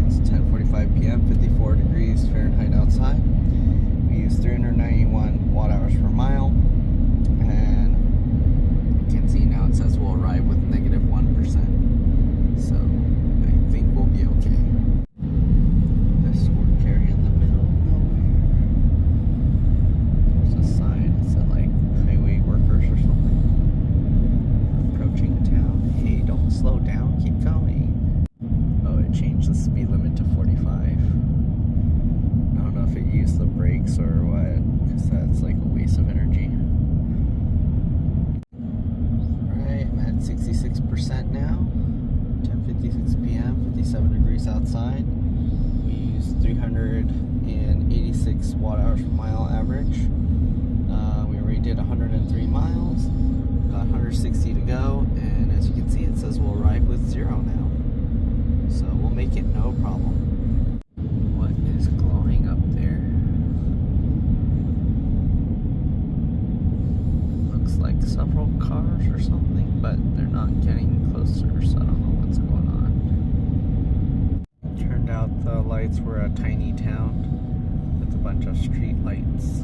It's 10:45 p.m., 54 degrees Fahrenheit outside. We use 391 watt hours per mile, and you can see now it says we'll arrive with negative 1%. So I think we'll be okay. This work area in the middle of nowhere. There's a sign. It said like highway workers or something. Approaching town. Hey, don't slow down. Keep going. Oh, it changed the speed limit to 45. I don't know if it used the brakes or what, because that's like a waste of energy. Alright, I'm at 66% now. 10:56 p.m., 57 degrees outside. We use 386 watt hours per mile average. We already did 103 miles. Got 160 to go, and as you can see, it says we'll arrive with 0 now. So we'll make it no problem. What is glowing up there? Looks like several cars or something, but they're not getting closer, so I don't know what's going on. Turned out the lights were a tiny town with a bunch of street lights.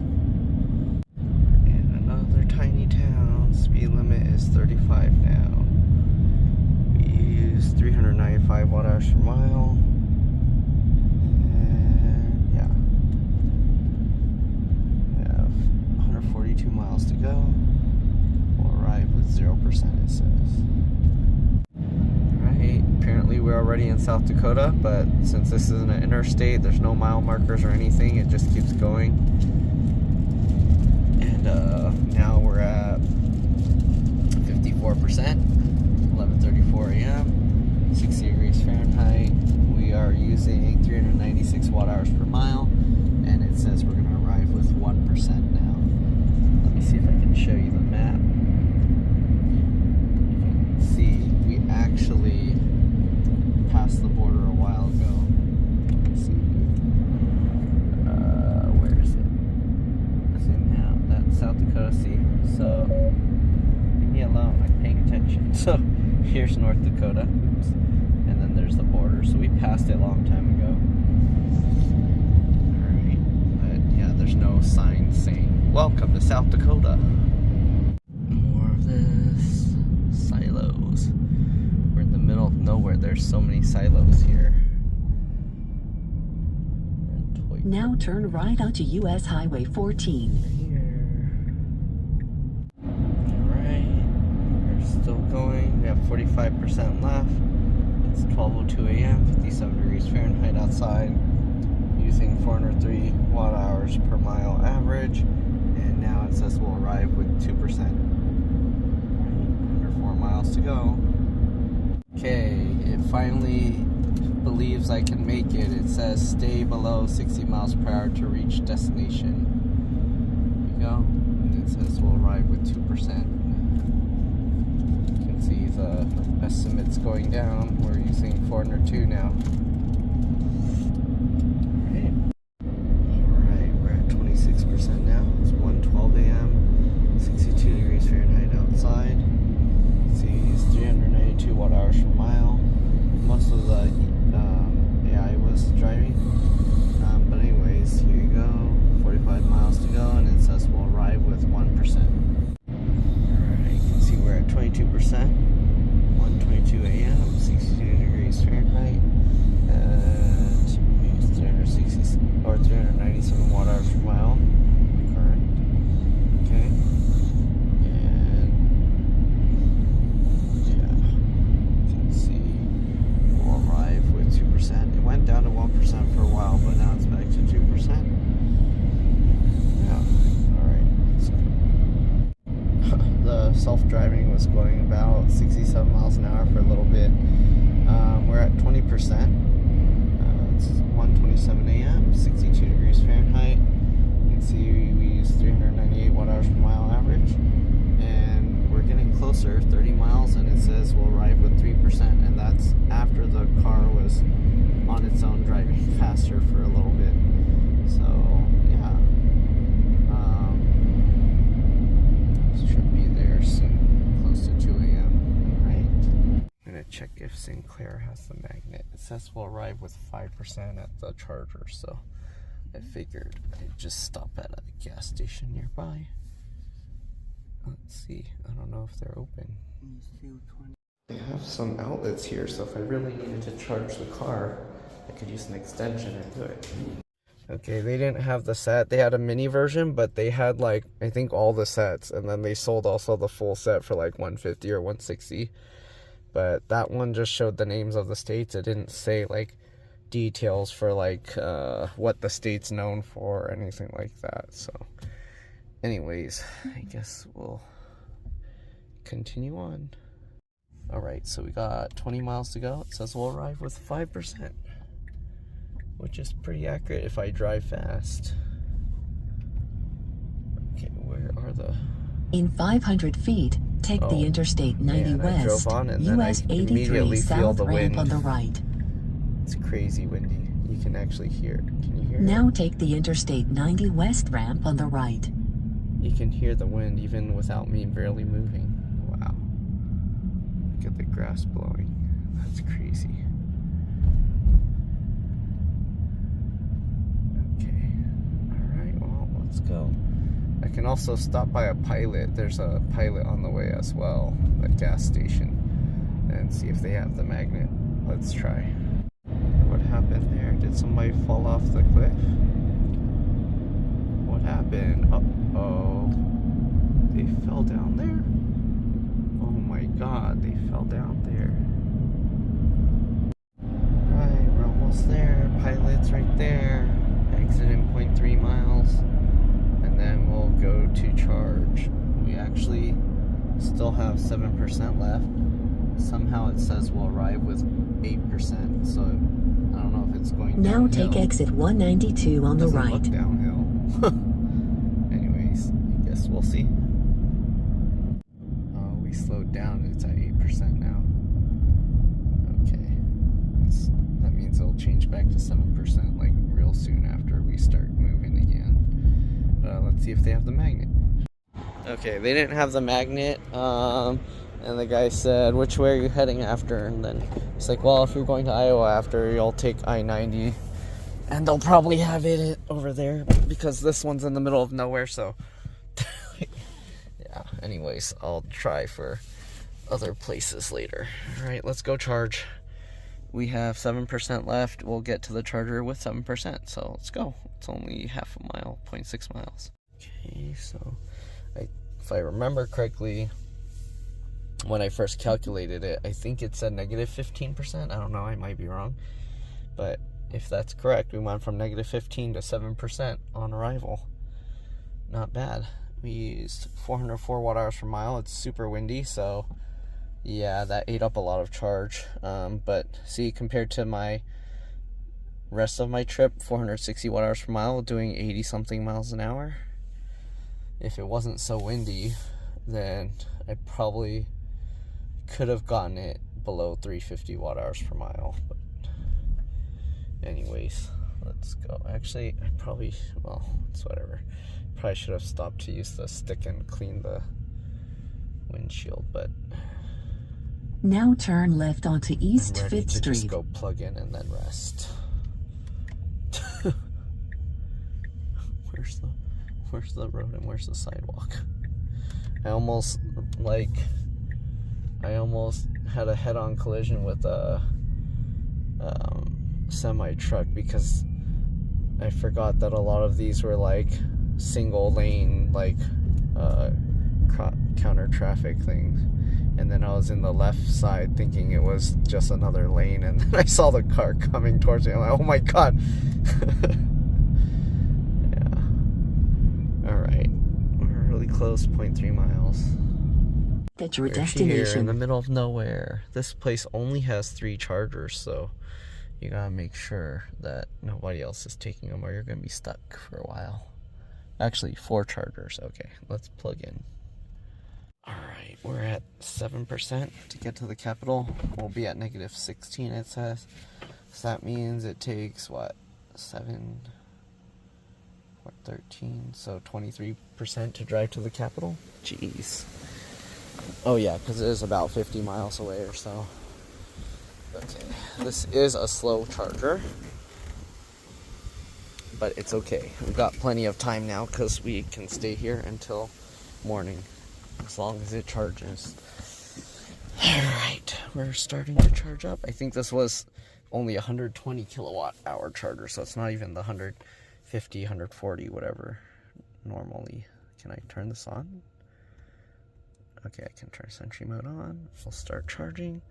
And another tiny town. Speed limit is 35 now. We use 395 watt hours per mile. And yeah. We have 142 miles to go. We'll arrive with 0%, it says. Alright, apparently we're already in South Dakota, but since this isn't an interstate, there's no mile markers or anything, it just keeps going. And now we're at 54%, 11:34 a.m., 60 degrees Fahrenheit. We are using 396 watt hours per mile, and it says we're going to arrive with 1% now. Let me see if I can show you the map. You can see we actually passed the border a while ago. Let's see. Where is it? Zoom out. That's South Dakota. See? So, leave me alone. I'm paying attention. So, here's North Dakota. Oops. And then there's the border. So we passed it a long time ago. Alright. But yeah, there's no sign saying, welcome to South Dakota. More of this. Silos. We're in the middle of nowhere. There's so many silos here. Now turn right onto US Highway 14. Still going. We have 45% left. It's 12:02 a.m., 57 degrees Fahrenheit outside. Using 403 watt hours per mile average. And now it says we'll arrive with 2%. Under 4 miles to go. Okay, it finally believes I can make it. It says stay below 60 miles per hour to reach destination. There we go. And it says we'll arrive with 2%. See the estimates going down. We're using 402 now. Alright, we're at 26% now. It's 1:12 a.m., 62 degrees Fahrenheit outside. See, it's 392 watt hours per mile. Most of the AI was driving. But anyways, here you go. 45 miles to go, and it says we'll arrive with 1%. We're at 22%, 1:22 a.m., 62 degrees Fahrenheit, and we use 397 watt hours per mile. Current. Okay. And yeah, you can see we'll arrive with 2%. It went down to 1% for a while, but now it's back to 2%. The self-driving was going about 67 miles an hour for a little bit. We're at 20%. It's 1:27 a.m., 62 degrees Fahrenheit. You can see we use 398 watt hours per mile average. And we're getting closer, 30 miles, and it says we'll arrive with 3%. And that's after the car was on its own driving faster for a little bit. So, yeah. Should be there soon, close to 2 a.m., right? I'm gonna check if if Sinclair has the magnet. It says we'll arrive with 5% at the charger, so I figured I'd just stop at a gas station nearby. Let's see. I don't know if they're open. They have some outlets here, so if I really needed to charge the car, I could use an extension and do it. Okay, they didn't have the set. They had a mini version, but they had like, I think all the sets, and then they sold also the full set for like $150 or $160. But that one just showed the names of the states. It didn't say like details for like what the state's known for or anything like that. So anyways, I guess we'll continue on. Alright, so we got 20 miles to go. It says we'll arrive with 5%, which is pretty accurate if I drive fast. Okay, where are the... In 500 feet, take the Interstate 90 man, I drove west, on and then US I 83 immediately feel south the ramp wind. on the right. It's crazy windy. You can actually hear it. Can you hear it? Now take the Interstate 90 west ramp on the right. You can hear the wind even without me barely moving. Wow. Look at the grass blowing. That's crazy. Okay. Alright, well, let's go. I can also stop by a Pilot. There's a Pilot on the way as well, a gas station, and see if they have the magnet. Let's try. What happened there? Did somebody fall off the cliff? What happened? Uh-oh. They fell down there? Oh my god, they fell down there. Right, we're almost there. Pilot's right there. Exit in 0.3 miles. And then we'll go to charge. We actually still have 7% left. Somehow it says we'll arrive with 8%, so I don't know if it's going downhill. Now take exit 192 on the Doesn't right. look downhill. Anyways, I guess we'll see. Oh, we slowed down. It's at 8% now. Okay. That means it'll change back to 7% like real soon after we start moving again. Let's see if they have the magnet. Okay, they didn't have the magnet. And the guy said, which way are you heading after? And then it's like, well, if you're going to Iowa after, you'll take I-90. And they'll probably have it over there because this one's in the middle of nowhere, so... yeah, anyways, I'll try for other places later. Alright, let's go charge. We have 7% left. We'll get to the charger with 7%, so let's go. It's only half a mile, 0.6 miles. Okay, so if I remember correctly, when I first calculated it, I think it said negative 15%. I don't know, I might be wrong. But if that's correct, we went from negative 15 to 7% on arrival. Not bad. We used 404 watt hours per mile. It's super windy, so yeah, that ate up a lot of charge. But see, compared to my rest of my trip, 460 watt hours per mile, doing 80 something miles an hour. If it wasn't so windy, then I probably could have gotten it below 350 watt hours per mile. But anyways, let's go. Actually, I probably, well, it's whatever. Probably should have stopped to use the stick and clean the windshield, but Now turn left onto East I'm ready 5th to Street. just go plug in and then rest. Where's the road and where's the sidewalk? I almost had a head-on collision with a semi-truck because I forgot that a lot of these were like single lane, like counter traffic things, and then I was in the left side thinking it was just another lane, and then I saw the car coming towards me. I'm like, oh my god. Yeah. Alright, we're really close, 0.3 miles. At your We're here in destination. the middle of nowhere. This place only has 3 chargers, so you gotta make sure that nobody else is taking them or you're gonna be stuck for a while. Actually, 4 chargers. Okay, let's plug in. Alright, we're at 7% to get to the capital. We'll be at negative 16, it says. So that means it takes, what, 7, what, 13, so 23% to drive to the capital? Jeez. Oh yeah, because it is about 50 miles away or so. This is a slow charger, but it's okay. We've got plenty of time now because we can stay here until morning, as long as it charges. Alright, we're starting to charge up. I think this was only 120 kilowatt hour charger, so it's not even the 150, 140, whatever normally. Can I turn this on? Okay, I can turn Sentry mode on. We'll start charging.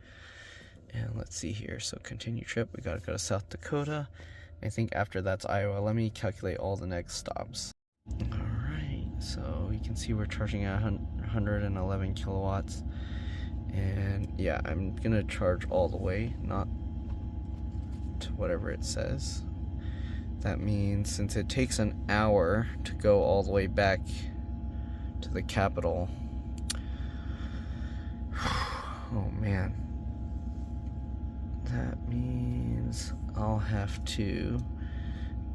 And let's see here. So continue trip. We gotta go to South Dakota. I think after that's Iowa. Let me calculate all the next stops. Alright, so you can see we're charging at 111 kilowatts. And yeah, I'm gonna charge all the way, not to whatever it says. That means since it takes an hour to go all the way back to the capital. Oh man. That means I'll have to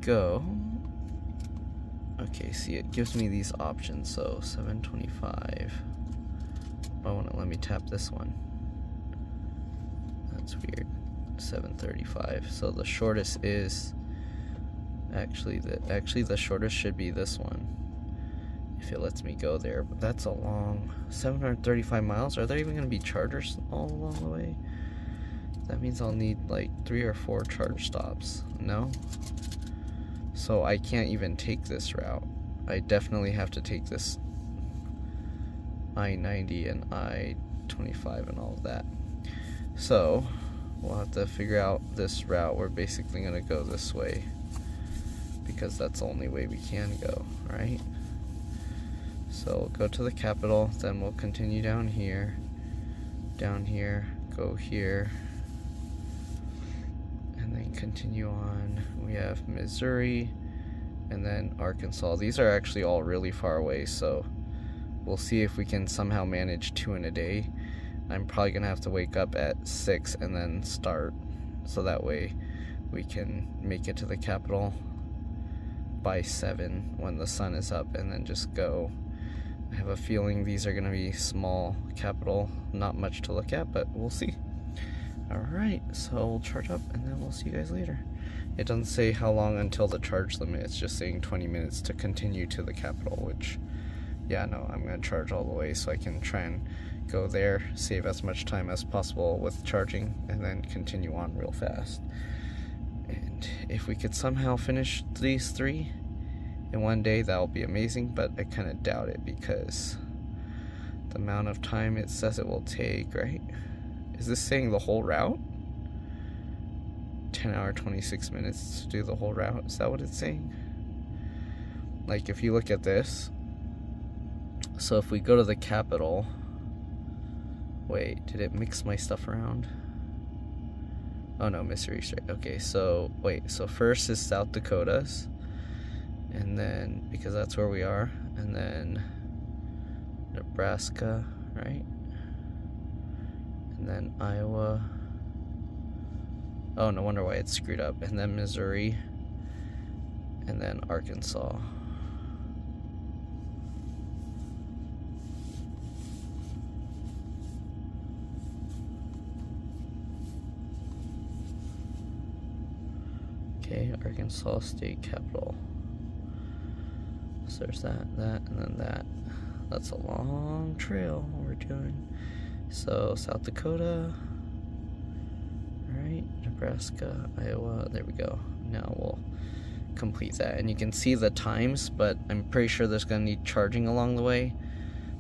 go. Okay, see, it gives me these options. So 725. Oh, won't let me tap this one. That's weird. 735. So the shortest is actually the shortest should be this one, if it lets me go there. But that's a long 735 miles. Are there even going to be chargers all along the way? That means I'll need like 3 or 4 charge stops. No? So I can't even take this route. I definitely have to take this I-90 and I-25 and all of that. So we'll have to figure out this route. We're basically going to go this way because that's the only way we can go, right? So we'll go to the capital, then we'll continue down here, go here, and then continue on. We have Missouri and then Arkansas. These are actually all really far away, so we'll see if we can somehow manage 2 in a day. I'm probably gonna have to wake up at 6 and then start, so that way we can make it to the capital by 7 when the sun is up, and then just go. I have a feeling these are gonna be small capital, not much to look at, but we'll see. Alright, so we'll charge up and then we'll see you guys later. It doesn't say how long until the charge limit, it's just saying 20 minutes to continue to the capital, which, yeah, no, I'm gonna charge all the way so I can try and go there, save as much time as possible with charging, and then continue on real fast. And if we could somehow finish these 3 in one day, that will be amazing, but I kind of doubt it because the amount of time it says it will take, right? Is this saying the whole route? 10 hour 26 minutes to do the whole route? Is that what it's saying? Like, if you look at this, so if we go to the capital, wait, did it mix my stuff around? Oh no, Missouri straight. Okay, so wait, so first is South Dakota's, and then, because that's where we are, and then Nebraska, right? And then Iowa. Oh, no wonder why it's screwed up. And then Missouri, and then Arkansas. Okay, Arkansas State Capital. So there's that, and then that. That's a long trail we're doing. So South Dakota, right? Nebraska, Iowa, there we go. Now we'll complete that. And you can see the times, but I'm pretty sure there's gonna need charging along the way.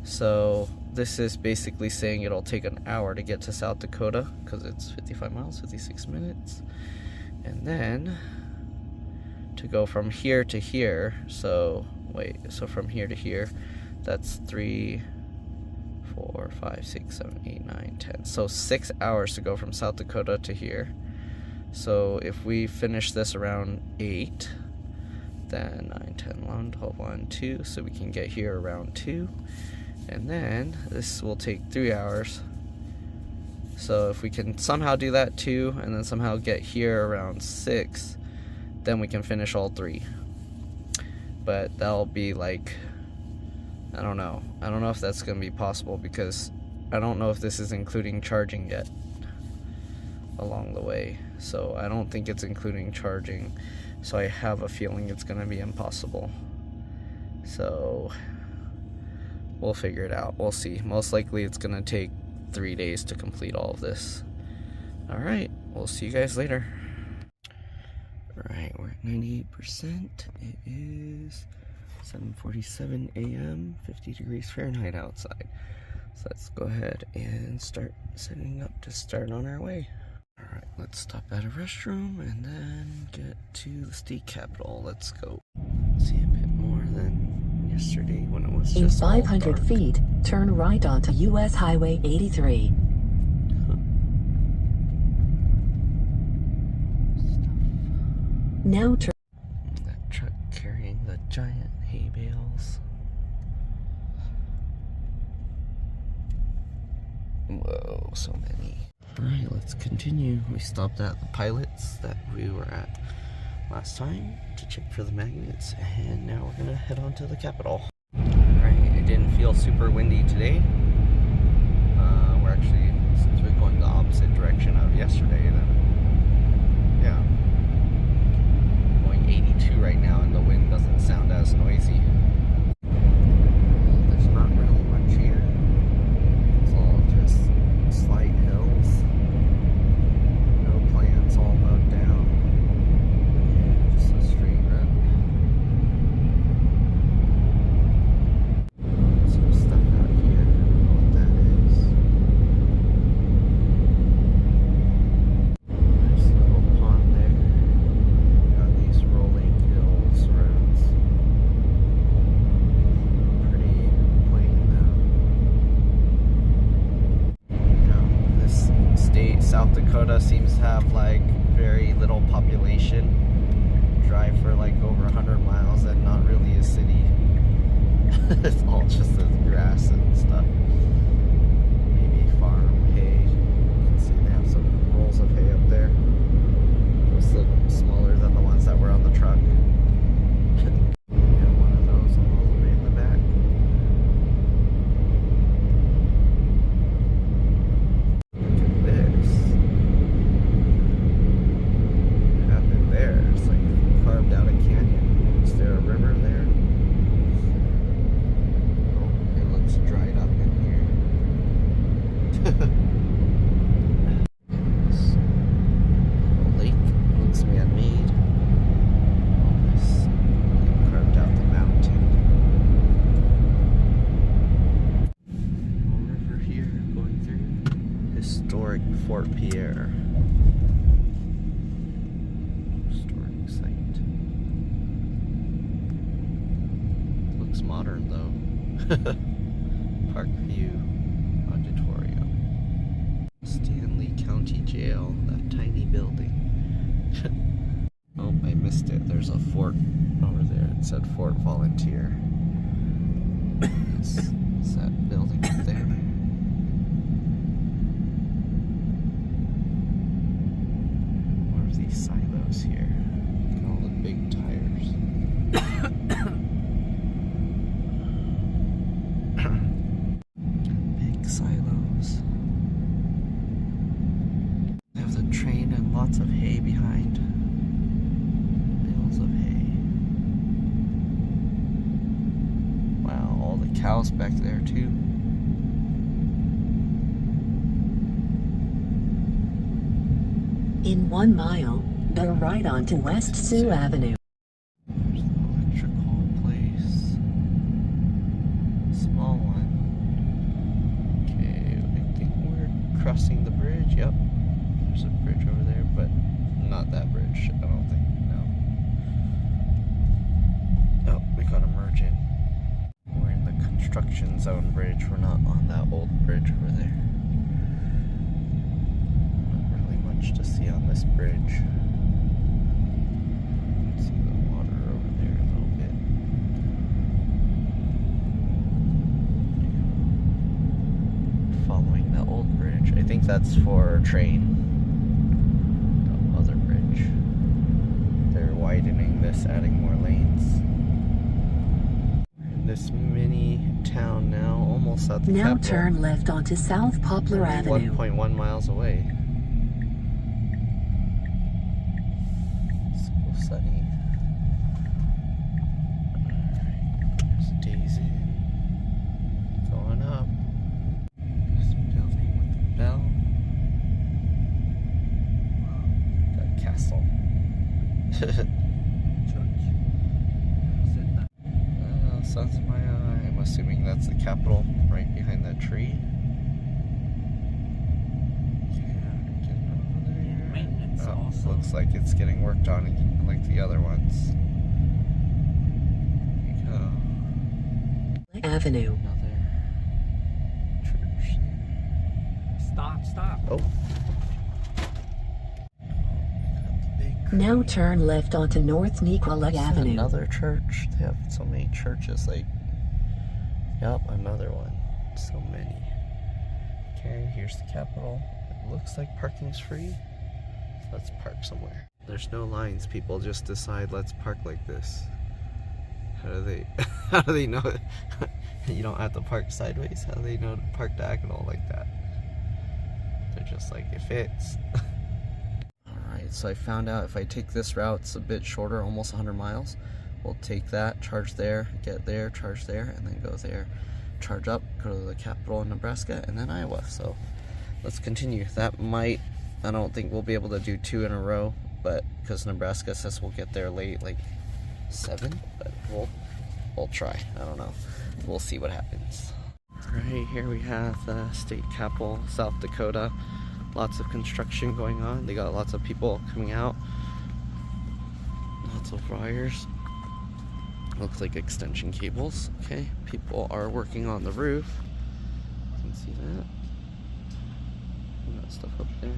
So this is basically saying it'll take an hour to get to South Dakota because it's 55 miles, 56 minutes. And then to go from here to here, so wait, so from here to here, that's 3, 4, 5, 6, 7, 8, 9, 10. So 6 hours to go from South Dakota to here. So if we finish this around 8, then 9, 10, 11, 12, 1, 2, so we can get here around 2. And then this will take 3 hours. So if we can somehow do that too, and then somehow get here around 6, then we can finish all 3. But that'll be like, I don't know if that's gonna be possible because I don't know if this is including charging yet. along the way. So I don't think it's including charging. So I have a feeling it's going to be impossible. So we'll figure it out. We'll see. Most likely it's going to take 3 days to complete all of this. All right, we'll see you guys later. All right, we're at 98%. It is 7:47 a.m., 50 degrees Fahrenheit outside. So let's go ahead and start setting up to start on our way. All right, let's stop at a restroom and then get to the state capitol. Let's go. See a bit more than yesterday when it was just in 500 feet, turn right onto US Highway 83. Now turn. That truck carrying the giant hay bales. Whoa, so many. Alright, let's continue. We stopped at the Pilots that we were at last time to check for the magnets, and now we're gonna head on to the Capitol. Alright, it didn't feel super windy today. We're actually, since we're going the opposite direction of yesterday, then yeah. 82 right now, and the wind doesn't sound as noisy. There's not really much here. It's all just slight hills. No plants, all mowed down. Yeah, just a straight road. Some stuff out here. I don't know what that is. Nice little pond there. Rolling hills, roads. Pretty plain though. You know, this state, South Dakota, seems to have like very little population. Drive for like over 100 miles and not really a city. It's all just this grass and stuff. Maybe farm hay. You can see they have some rolls of hay up there. Those look smaller than the ones that were on the truck. We have one of those all the way in the back. Look at this. What happened there? It's like carved out a canyon. Is there a river there? Oh, it looks dried up in here. Man-made. All this carved out the mountain. A river here going through historic Fort Pierre. Historic site. Looks modern though. Parkview Auditorium. Stanley County Jail, that tiny building. Oh, I missed it. There's a fort over there. It said Fort Volunteer. It's that building up there. What are these silos here? Look at all the big tires. Big silos. They have the train and lots of hay behind. Bales of hay. Wow, all the cows back there too. In 1 mile, go right onto West Sioux Avenue. There's the electrical place. Small one. Okay, I think we're crossing the bridge. Yep. There's a bridge over there, but not that bridge, I don't think. No. Oh, we gotta merge in. We're in the construction zone bridge. We're not on that old bridge over there. Not really much to see on this bridge. See the water over there a little bit. Following the old bridge. I think that's for train. The other bridge. They're widening this, adding more lanes. We're in this mini town now, almost at the Now Capitol. turn left onto South Poplar Avenue. 1.1 miles away. sunny. There's Days Inn. Going up. There's a building with a bell. Got a castle. Sun's in my eye. I'm assuming that's the Capitol right behind that tree. Oh, looks like it's getting worked on like the other ones. There you go. Avenue. Another church. Stop. Oh. Now turn left onto North Nicola Avenue. Another church. They have so many churches. Like, yep, another one. So many. Okay, here's the Capitol. It looks like parking's free. Let's park somewhere. There's no lines. People just decide, let's park like this. How do they know it? You don't have to park sideways? How do they know to park diagonal like that? They're just like, it fits. Alright, so I found out if I take this route, it's a bit shorter, almost 100 miles. We'll take that, charge there, get there, charge there, and then go there. Charge up, go to the Capitol in Nebraska, and then Iowa. So let's continue. That might, I don't think we'll be able to do 2 in a row, but because Nebraska says we'll get there late, like 7, but we'll try. I don't know. We'll see what happens. Right here we have the state capitol, South Dakota. Lots of construction going on. They got lots of people coming out. Lots of wires. Looks like extension cables. Okay, people are working on the roof. You can see that. That stuff up there.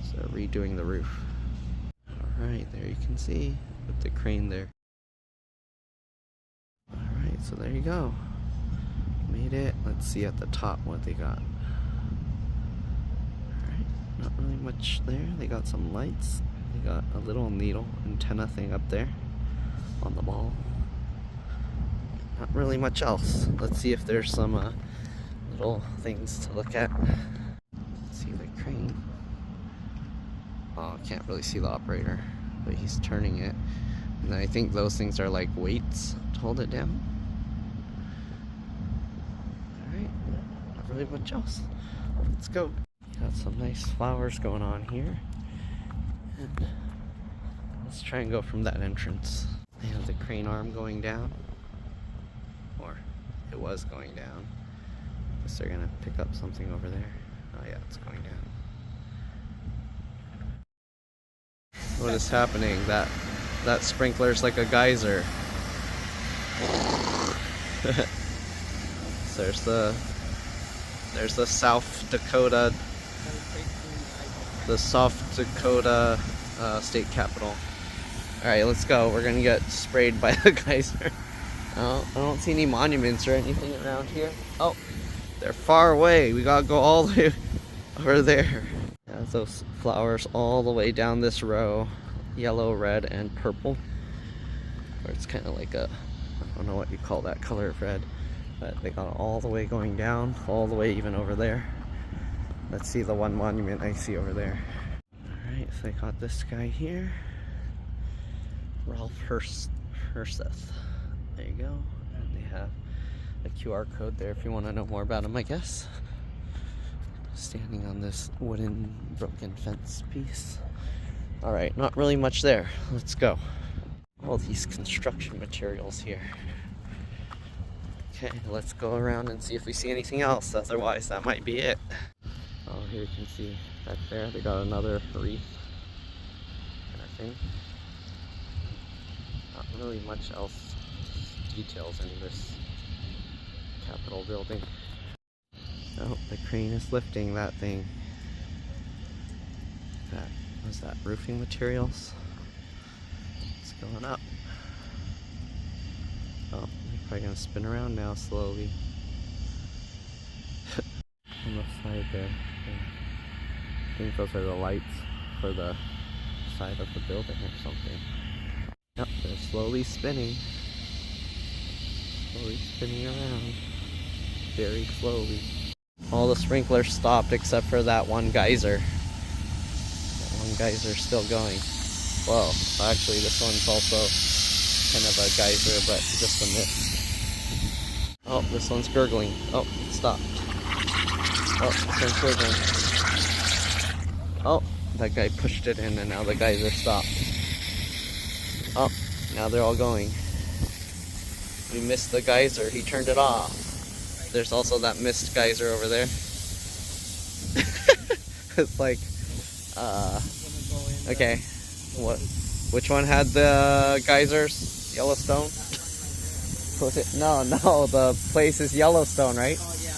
So redoing the roof. Alright, there you can see with the crane there. Alright, so there you go. Made it. Let's see at the top what they got. Alright, not really much there. They got some lights. They got a little needle antenna thing up there on the ball. Not really much else. Let's see if there's some little things to look at. Let's see the crane. Oh, I can't really see the operator, but he's turning it. And I think those things are like weights to hold it down. Alright, not really much else. Let's go. Got some nice flowers going on here. And let's try and go from that entrance. They have the crane arm going down. Or it was going down. Guess they're gonna pick up something over there. Oh yeah, it's going down. What is happening? That sprinkler's like a geyser. So there's the South Dakota state capitol. Alright, let's go. We're gonna get sprayed by the geyser. I don't see any monuments or anything around here. Oh, they're far away. We gotta go all the way over there. Yeah, those flowers all the way down this row. Yellow, red, and purple. Or it's kind of like a, I don't know what you call that color of red. But they got it all the way going down, all the way even over there. Let's see the one monument I see over there. Alright, so they got this guy here. Ralph Herseth. There you go. And they have a QR code there if you want to know more about him, I guess. Standing on this wooden broken fence piece. Alright, not really much there. Let's go. All these construction materials here. Okay, let's go around and see if we see anything else. Otherwise, that might be it. Oh, here you can see back there, they got another wreath kind of thing. Not really much else details in this Capitol building. Oh, the crane is lifting that thing. Was that roofing materials? It's going up. Oh, they're probably gonna spin around now slowly. On the side there. I think those are the lights for the side of the building or something. Yep, they're slowly spinning. Slowly spinning around. Very slowly. All the sprinklers stopped except for that one geyser. That one geyser still going. Whoa, actually this one's also kind of a geyser, but just a mist. Oh, this one's gurgling. Oh, it stopped. Oh, this one's gurgling. Oh, that guy pushed it in and now the geyser stopped. Oh, now they're all going. We missed the geyser, he turned it off. There's also that mist geyser over there. It's like, okay, what? Which one had the geysers? Yellowstone? Was it? No, the place is Yellowstone, right? Oh, yeah.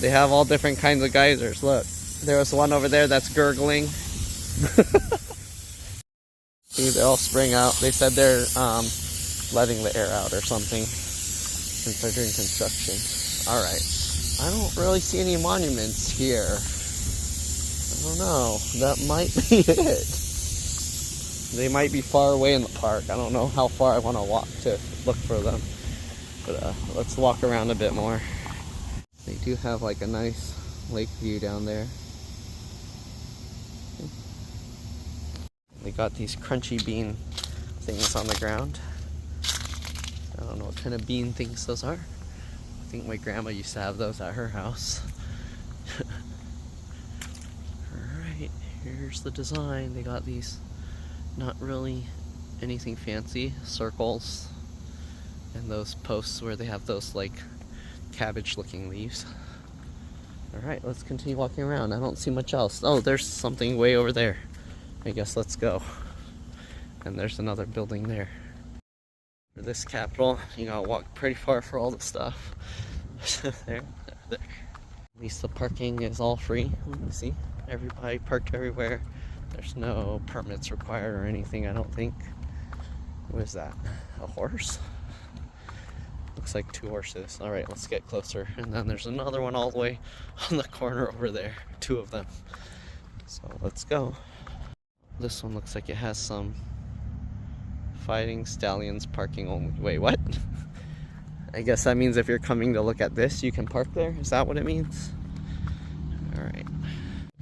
They have all different kinds of geysers. Look, there was one over there that's gurgling. See, they all spring out. They said they're letting the air out or something since they're doing construction. Alright. I don't really see any monuments here. I don't know. That might be it. They might be far away in the park. I don't know how far I want to walk to look for them. But let's walk around a bit more. They do have like a nice lake view down there. They got these crunchy bean things on the ground. I don't know what kind of bean things those are. I think my grandma used to have those at her house. Alright, here's the design. They got these, not really anything fancy, circles, and those posts where they have those like cabbage looking leaves. Alright, let's continue walking around. I don't see much else. Oh, there's something way over there. I guess let's go. And there's another building there. For this Capitol, you gotta walk pretty far for all the stuff. there. At least the parking is all free. Let me see. Everybody parked everywhere. There's no permits required or anything, I don't think. What is that? A horse? Looks like 2 horses. Alright, let's get closer. And then there's another one all the way on the corner over there. 2 of them. So let's go. This one looks like it has some fighting stallions parking only. Wait, what? I guess that means if you're coming to look at this, you can park there? Is that what it means? Alright.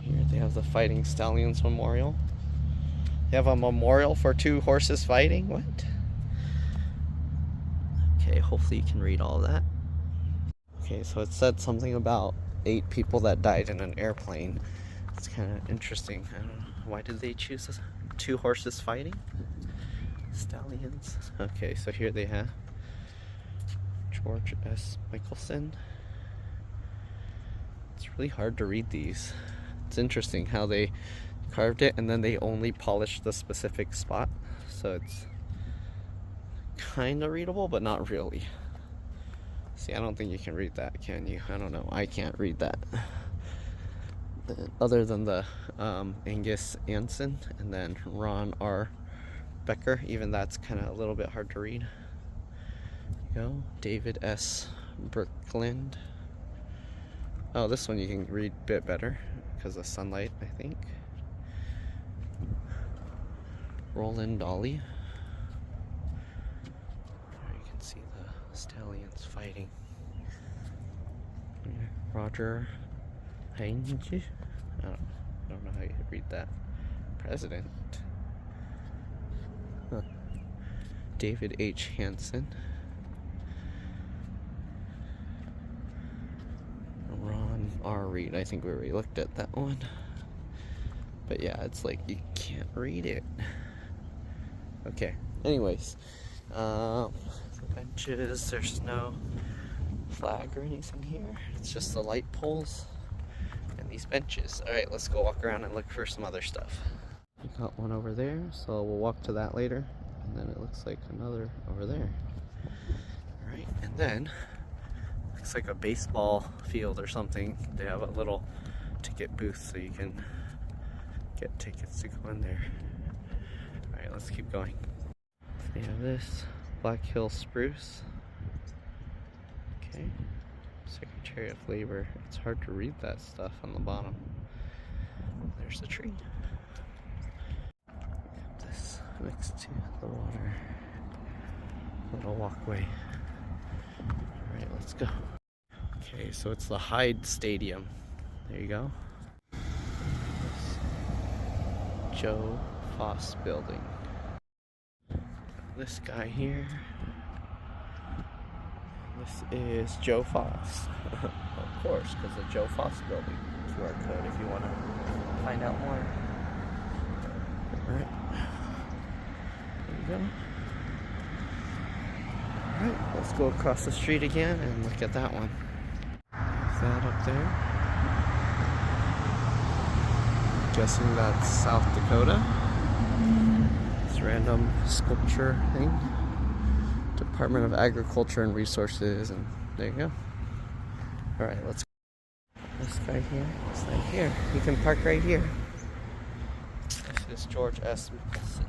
Here they have the Fighting Stallions Memorial. They have a memorial for 2 horses fighting? What? Okay, hopefully you can read all that. Okay, so it said something about 8 people that died in an airplane. It's kind of interesting. I don't know. Why did they choose 2 horses fighting? Stallions. Okay, so here they have George S. Michelson. It's really hard to read these. It's interesting how they carved it and then they only polished the specific spot. So it's kind of readable, but not really. See, I don't think you can read that, can you? I don't know. I can't read that. Other than the Angus Anson and then Ron R. Becker, even that's kind of a little bit hard to read. There you go. David S. Birkland. Oh, this one you can read a bit better because of sunlight, I think. Roland Dolly. There you can see the stallions fighting. Roger Heinge? I don't know how you read that. President. Huh. David H. Hansen. Ron R. Reed. I think we already looked at that one. But yeah, it's like you can't read it. Okay. Anyways. The benches. There's no flag or anything here. It's just the light poles and these benches. Alright, let's go walk around and look for some other stuff. We got one over there, so we'll walk to that later. And then it looks like another over there. Alright, and then looks like a baseball field or something. They have a little ticket booth so you can get tickets to go in there. Alright, let's keep going. So we have this Black Hill Spruce. Okay. Secretary of Labor. It's hard to read that stuff on the bottom. There's the tree. This next to the water. Little walkway. Alright, let's go. Okay, so it's the Hyde Stadium. There you go. Joe Foss building. This guy here. This is Joe Foss. Of course, because the Joe Foss building. QR code if you want to find out more. Alright. There you go. Alright, let's go across the street again and look at that one. Is that up there? Guessing that's South Dakota. This random sculpture thing. Department of Agriculture and Resources, and there you go. Alright, let's go. This guy here, this guy here. You can park right here. This is George S. Mickelson.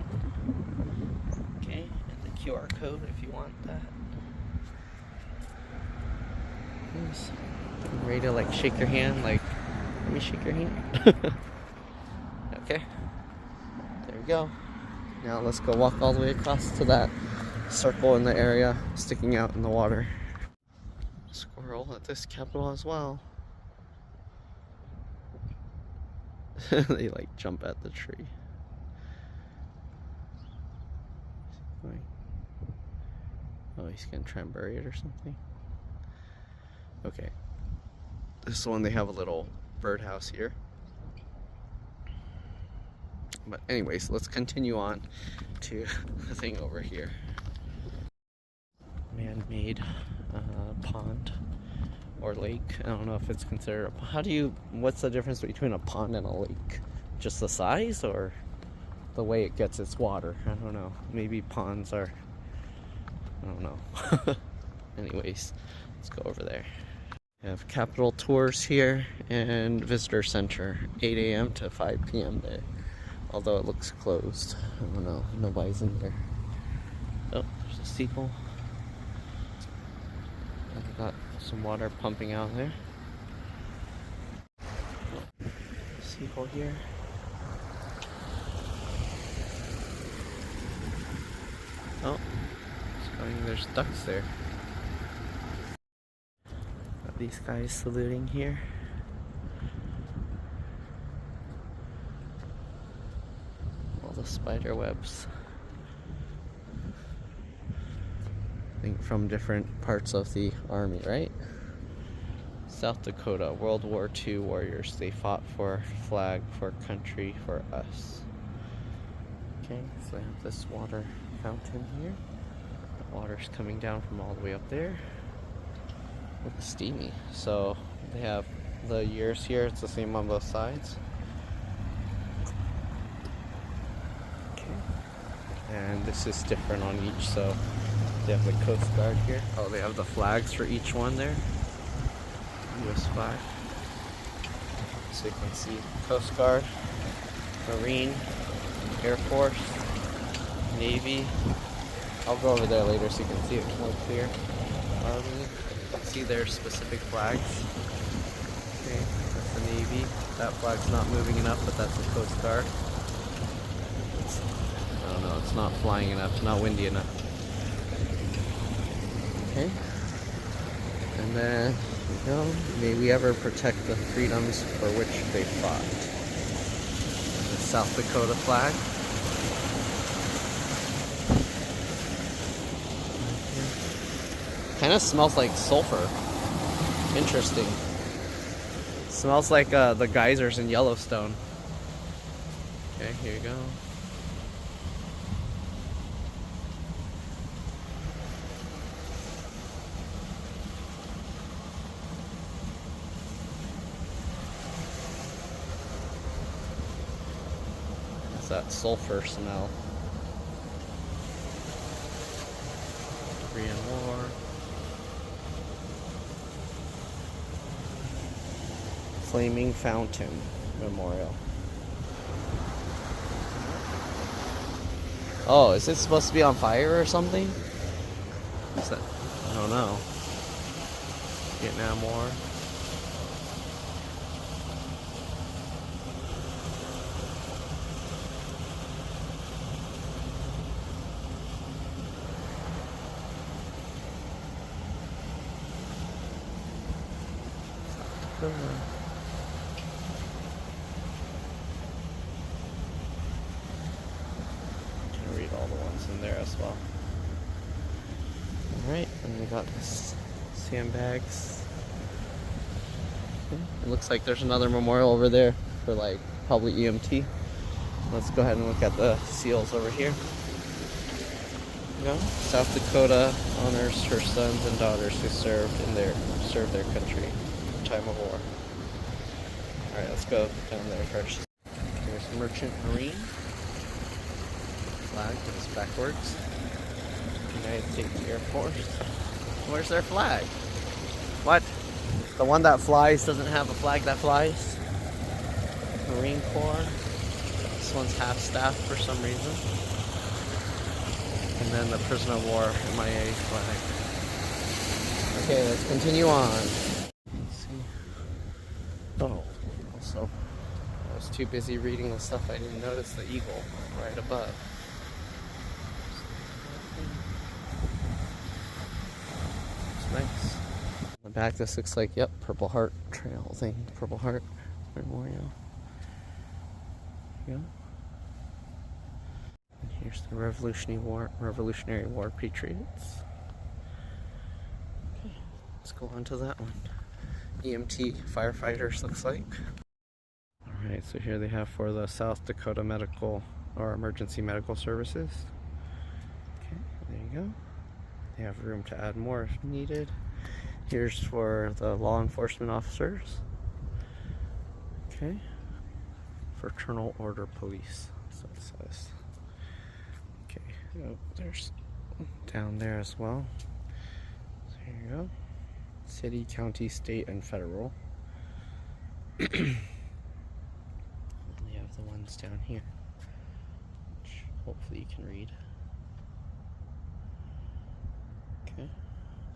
Okay, and the QR code if you want that. Yes. I'm ready to like shake your hand, like, let me shake your hand. Okay, there we go. Now let's go walk all the way across to that circle in the area sticking out in the water. Squirrel at this Capitol as well. They like jump at the tree. Oh, he's gonna try and bury it or something. Okay. This is the one they have a little birdhouse here. But anyways, let's continue on to the thing over here. Man-made pond or lake. I don't know if it's considered a, what's the difference between a pond and a lake? Just the size or the way it gets its water? I don't know. Maybe ponds are, I don't know. Anyways, let's go over there. We have Capitol tours here and visitor center, 8 a.m. to 5 p.m. there. Although it looks closed. I don't know. Nobody's in there. Oh, there's a steeple. I've got some water pumping out there. Steeple here. Oh, there's ducks there. Got these guys saluting here. The spider webs. I think from different parts of the army, right? South Dakota, World War II warriors. They fought for flag, for country, for us. Okay, so I have this water fountain here. The water's coming down from all the way up there. Looks steamy. So they have the years here. It's the same on both sides. And this is different on each, so they have the Coast Guard here. Oh, they have the flags for each one there. US flag. So you can see Coast Guard, Marine, Air Force, Navy. I'll go over there later so you can see it more clear. Army. You can see their specific flags. Okay, that's the Navy. That flag's not moving enough, but that's the Coast Guard. No, it's not flying enough, it's not windy enough. Okay. And then, here we go. May we ever protect the freedoms for which they fought. The South Dakota flag. Kind of smells like sulfur. Interesting. Smells like the geysers in Yellowstone. Okay, here you go. That sulfur smell. Korean War. Flaming Fountain Memorial. Oh, is it supposed to be on fire or something? What's that? I don't know. Vietnam War. reserves in there as well. Alright, and we got this sandbags. It looks like there's another memorial over there for like probably EMT. Let's go ahead and look at the seals over here. South Dakota honors her sons and daughters who served their country in time of war. Alright, let's go down there first. Here's Merchant Marine. Flag goes backwards. United States Air Force. Where's their flag? What? The one that flies doesn't have a flag that flies? Marine Corps. This one's half-staff for some reason. And then the prisoner of war MIA flag. Okay, let's continue on. Let's see. Oh, also, I was too busy reading the stuff I didn't notice the eagle right above. It's nice. On the back, this looks like, yep, Purple Heart Trail thing. Purple Heart Memorial. Yeah. And here's the Revolutionary War Patriots. Okay, let's go on to that one. EMT firefighters looks like. Alright, so here they have for the South Dakota Medical or Emergency Medical Services. Okay, there you go. They have room to add more if needed. Here's for the law enforcement officers. Okay. Fraternal Order Police, so it says. Okay, oh, there's down there as well. So here you go. City, county, state, and federal. And they have the ones down here, which hopefully you can read. Okay,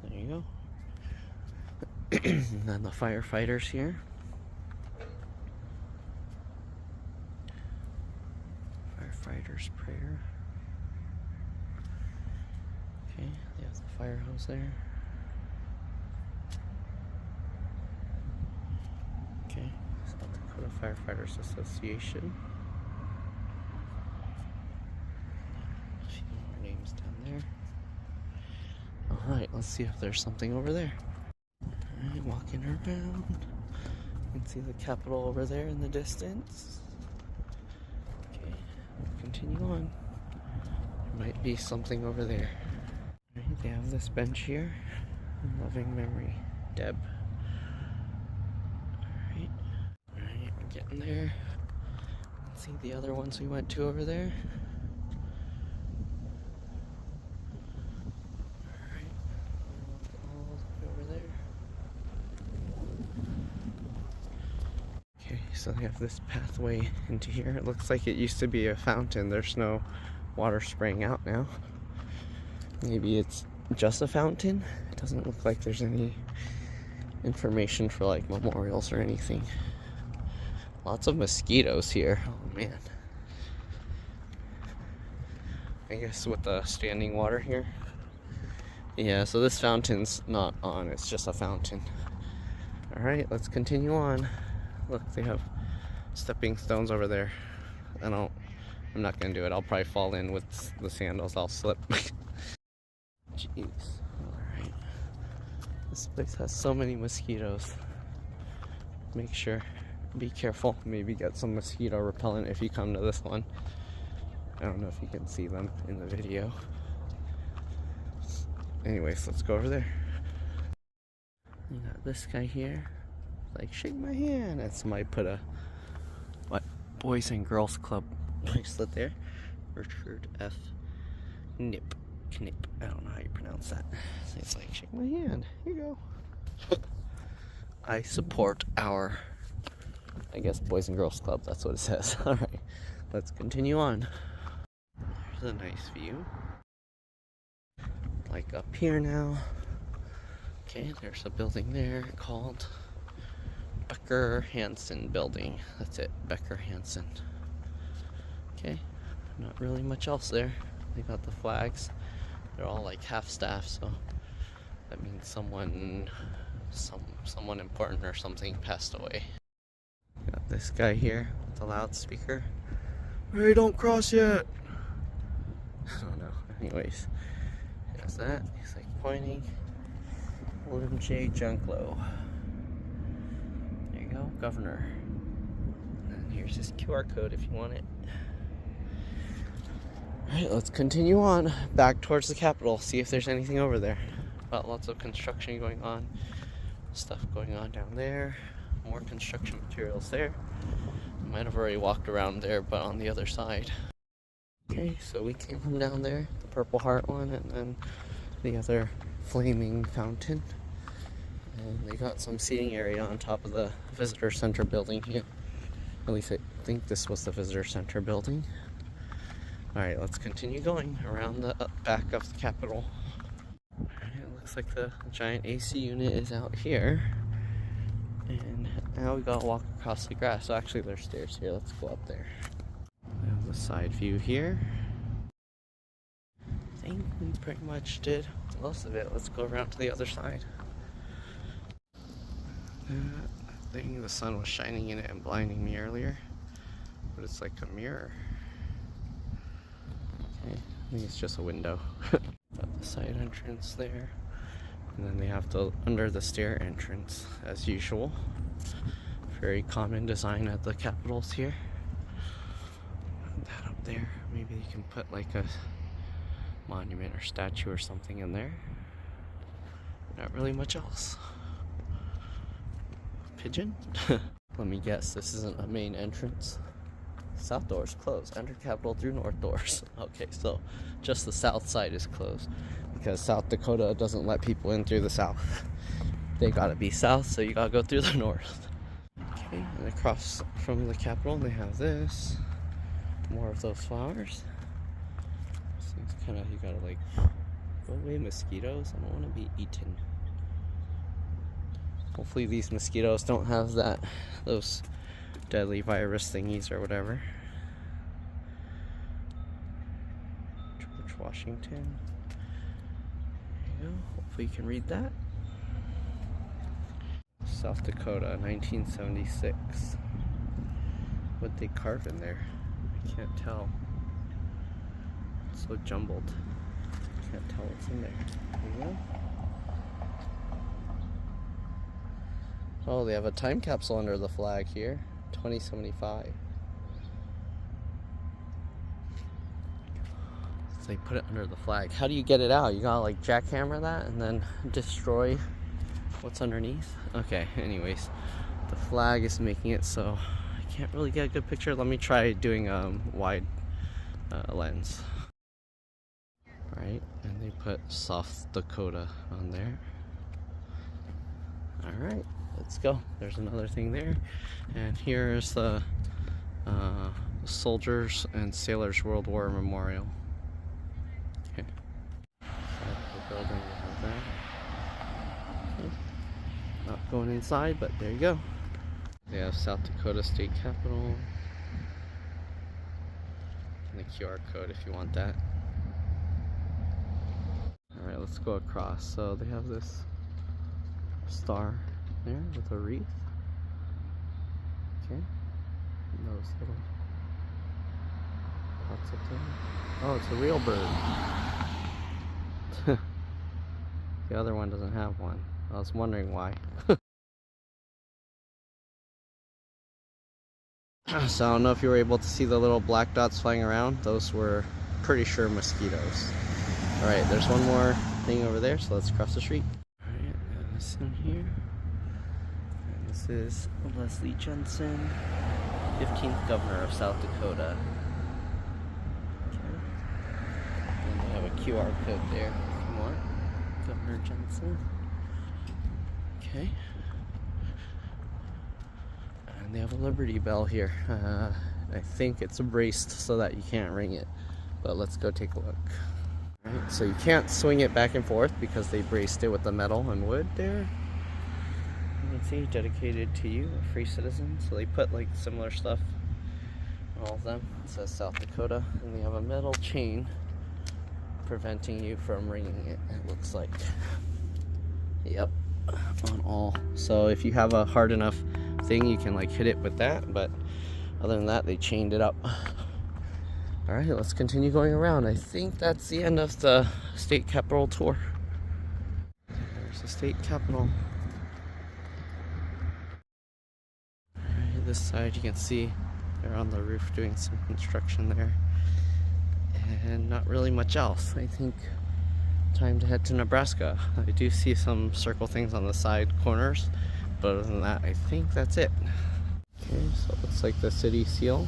there you go. And then the firefighters here. Firefighter's prayer. Okay, they have the fire hose there. Okay, South Dakota Firefighters Association. A few more names down there. Alright, let's see if there's something over there. Alright, walking around. You can see the Capitol over there in the distance. Okay, continue on. There might be something over there. Alright, they have this bench here. In loving memory, Deb. Alright, we're getting there. Let's see the other ones we went to over there. So they have this pathway into here. It looks like it used to be a fountain. There's no water spraying out now. Maybe it's just a fountain. It doesn't look like there's any information for like memorials or anything. Lots of mosquitoes here. Oh man. I guess with the standing water here. Yeah, so this fountain's not on. It's just a fountain. Alright, let's continue on. Look, they have stepping stones over there. I'm not gonna do it. I'll probably fall in with the sandals. I'll slip. Jeez. Alright. This place has so many mosquitoes. Make sure, be careful. Maybe get some mosquito repellent if you come to this one. I don't know if you can see them in the video. Anyways, let's go over there. You got this guy here. Like, shake my hand. And somebody put a Boys and Girls Club bracelet there. Richard F. Knip. I don't know how you pronounce that. So it's like, shake my hand. Here you go. I support our, I guess, Boys and Girls Club. That's what it says. Alright, let's continue on. There's a nice view. Like up here now. Okay, there's a building there called Becker Hansen Building. That's it, Becker Hansen. Okay, not really much else there. They got the flags. They're all like half staff, so that means someone important or something passed away. Got this guy here with the loudspeaker. Hey, don't cross yet. I don't know. Anyways, there's that. He's like pointing. William J. Junklow. There you go, Governor. And here's his QR code if you want it. Alright, let's continue on back towards the Capitol, see if there's anything over there. Got lots of construction going on, stuff going on down there, more construction materials there. I might have already walked around there, but on the other side. Okay, so we came from down there, the Purple Heart one, and then the other flaming fountain. And they got some seating area on top of the visitor center building here. At least I think this was the visitor center building. Alright, let's continue going around the back of the Capitol. Alright, it looks like the giant AC unit is out here. And now we gotta walk across the grass. So actually there's stairs here, let's go up there. We have the side view here. I think we pretty much did most of it. Let's go around to the other side. I think the sun was shining in it and blinding me earlier. But it's like a mirror. I think it's just a window. Got the side entrance there. And then they have the under the stair entrance as usual. Very common design at the Capitols here. And that up there. Maybe you can put like a monument or statue or something in there. Not really much else. Pigeon? Let me guess, this isn't a main entrance. South door is closed. Enter Capitol through north doors. Okay, so just the south side is closed because South Dakota doesn't let people in through the south. They gotta be south, so you gotta go through the north. Okay, and across from the Capitol they have this. More of those flowers. Seems kinda, you gotta like, go away mosquitoes. I don't wanna be eaten. Hopefully these mosquitoes don't have those deadly virus thingies or whatever. George Washington. There you go. Hopefully you can read that. South Dakota, 1976. What'd they carve in there? I can't tell. It's so jumbled. Can't tell what's in there. There you go. Oh, they have a time capsule under the flag here. 2075. So they put it under the flag. How do you get it out? You gotta like jackhammer that and then destroy what's underneath? Okay, anyways. The flag is making it so I can't really get a good picture. Let me try doing wide lens. Alright, and they put South Dakota on there. Alright. Let's go. There's another thing there. And here's the Soldiers and Sailors World War Memorial. Okay. Side of the building, we have that. Okay. Not going inside, but there you go. They have South Dakota State Capitol. And the QR code if you want that. Alright, let's go across. So they have this star there with a wreath. Okay. And those little pots up there. Oh, it's a real bird. The other one doesn't have one. I was wondering why. So I don't know if you were able to see the little black dots flying around. Those were pretty sure mosquitoes. Alright, there's one more thing over there, so let's cross the street. Alright, this one here. This is Leslie Jensen, 15th Governor of South Dakota. Okay. And they have a QR code there if you want. Governor Jensen. Okay. And they have a Liberty Bell here. I think it's braced so that you can't ring it. But let's go take a look. Alright, so you can't swing it back and forth because they braced it with the metal and wood there. You can see, dedicated to you, a free citizen. So they put like similar stuff on all of them. It says South Dakota, and they have a metal chain preventing you from ringing it, it looks like. Yep, on all. So if you have a hard enough thing, you can like hit it with that, but other than that, they chained it up. All right, let's continue going around. I think that's the end of the state capitol tour. There's the state capitol. All right, this side you can see they're on the roof doing some construction there. And not really much else. I think time to head to Nebraska. I do see some circle things on the side corners, but other than that, I think that's it. Okay, so it looks like the city seal.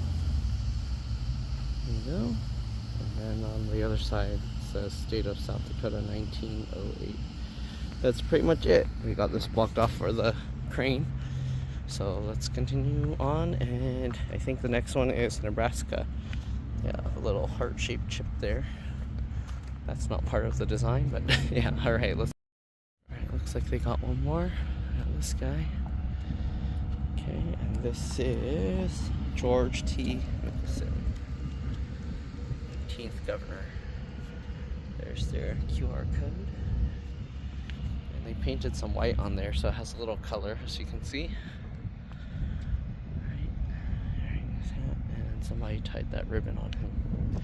There you go. And then on the other side it says State of South Dakota 1908. That's pretty much it. We got this blocked off for the crane. So let's continue on, and I think the next one is Nebraska. Yeah, a little heart-shaped chip there. That's not part of the design, but yeah, alright, let's. Alright, looks like they got one more. Got this guy. Okay, and this is George T. Nicholson, 18th governor. There's their QR code. And they painted some white on there, so it has a little color, as you can see. And somebody tied that ribbon on him.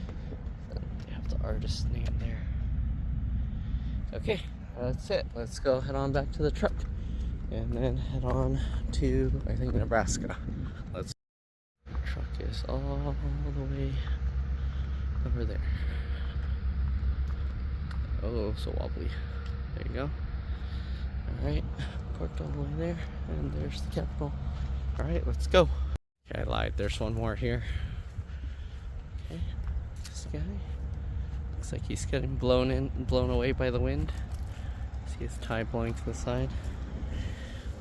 They have the artist's name there. Okay, that's it. Let's go head on back to the truck and then head on to, I think, Nebraska. Let's. The truck is all the way over there. Oh, so wobbly. There you go. Alright, parked all the way there, and there's the Capitol. Alright, let's go. Okay, I lied. There's one more here. Okay, this guy. Looks like he's getting blown away by the wind. See his tie blowing to the side.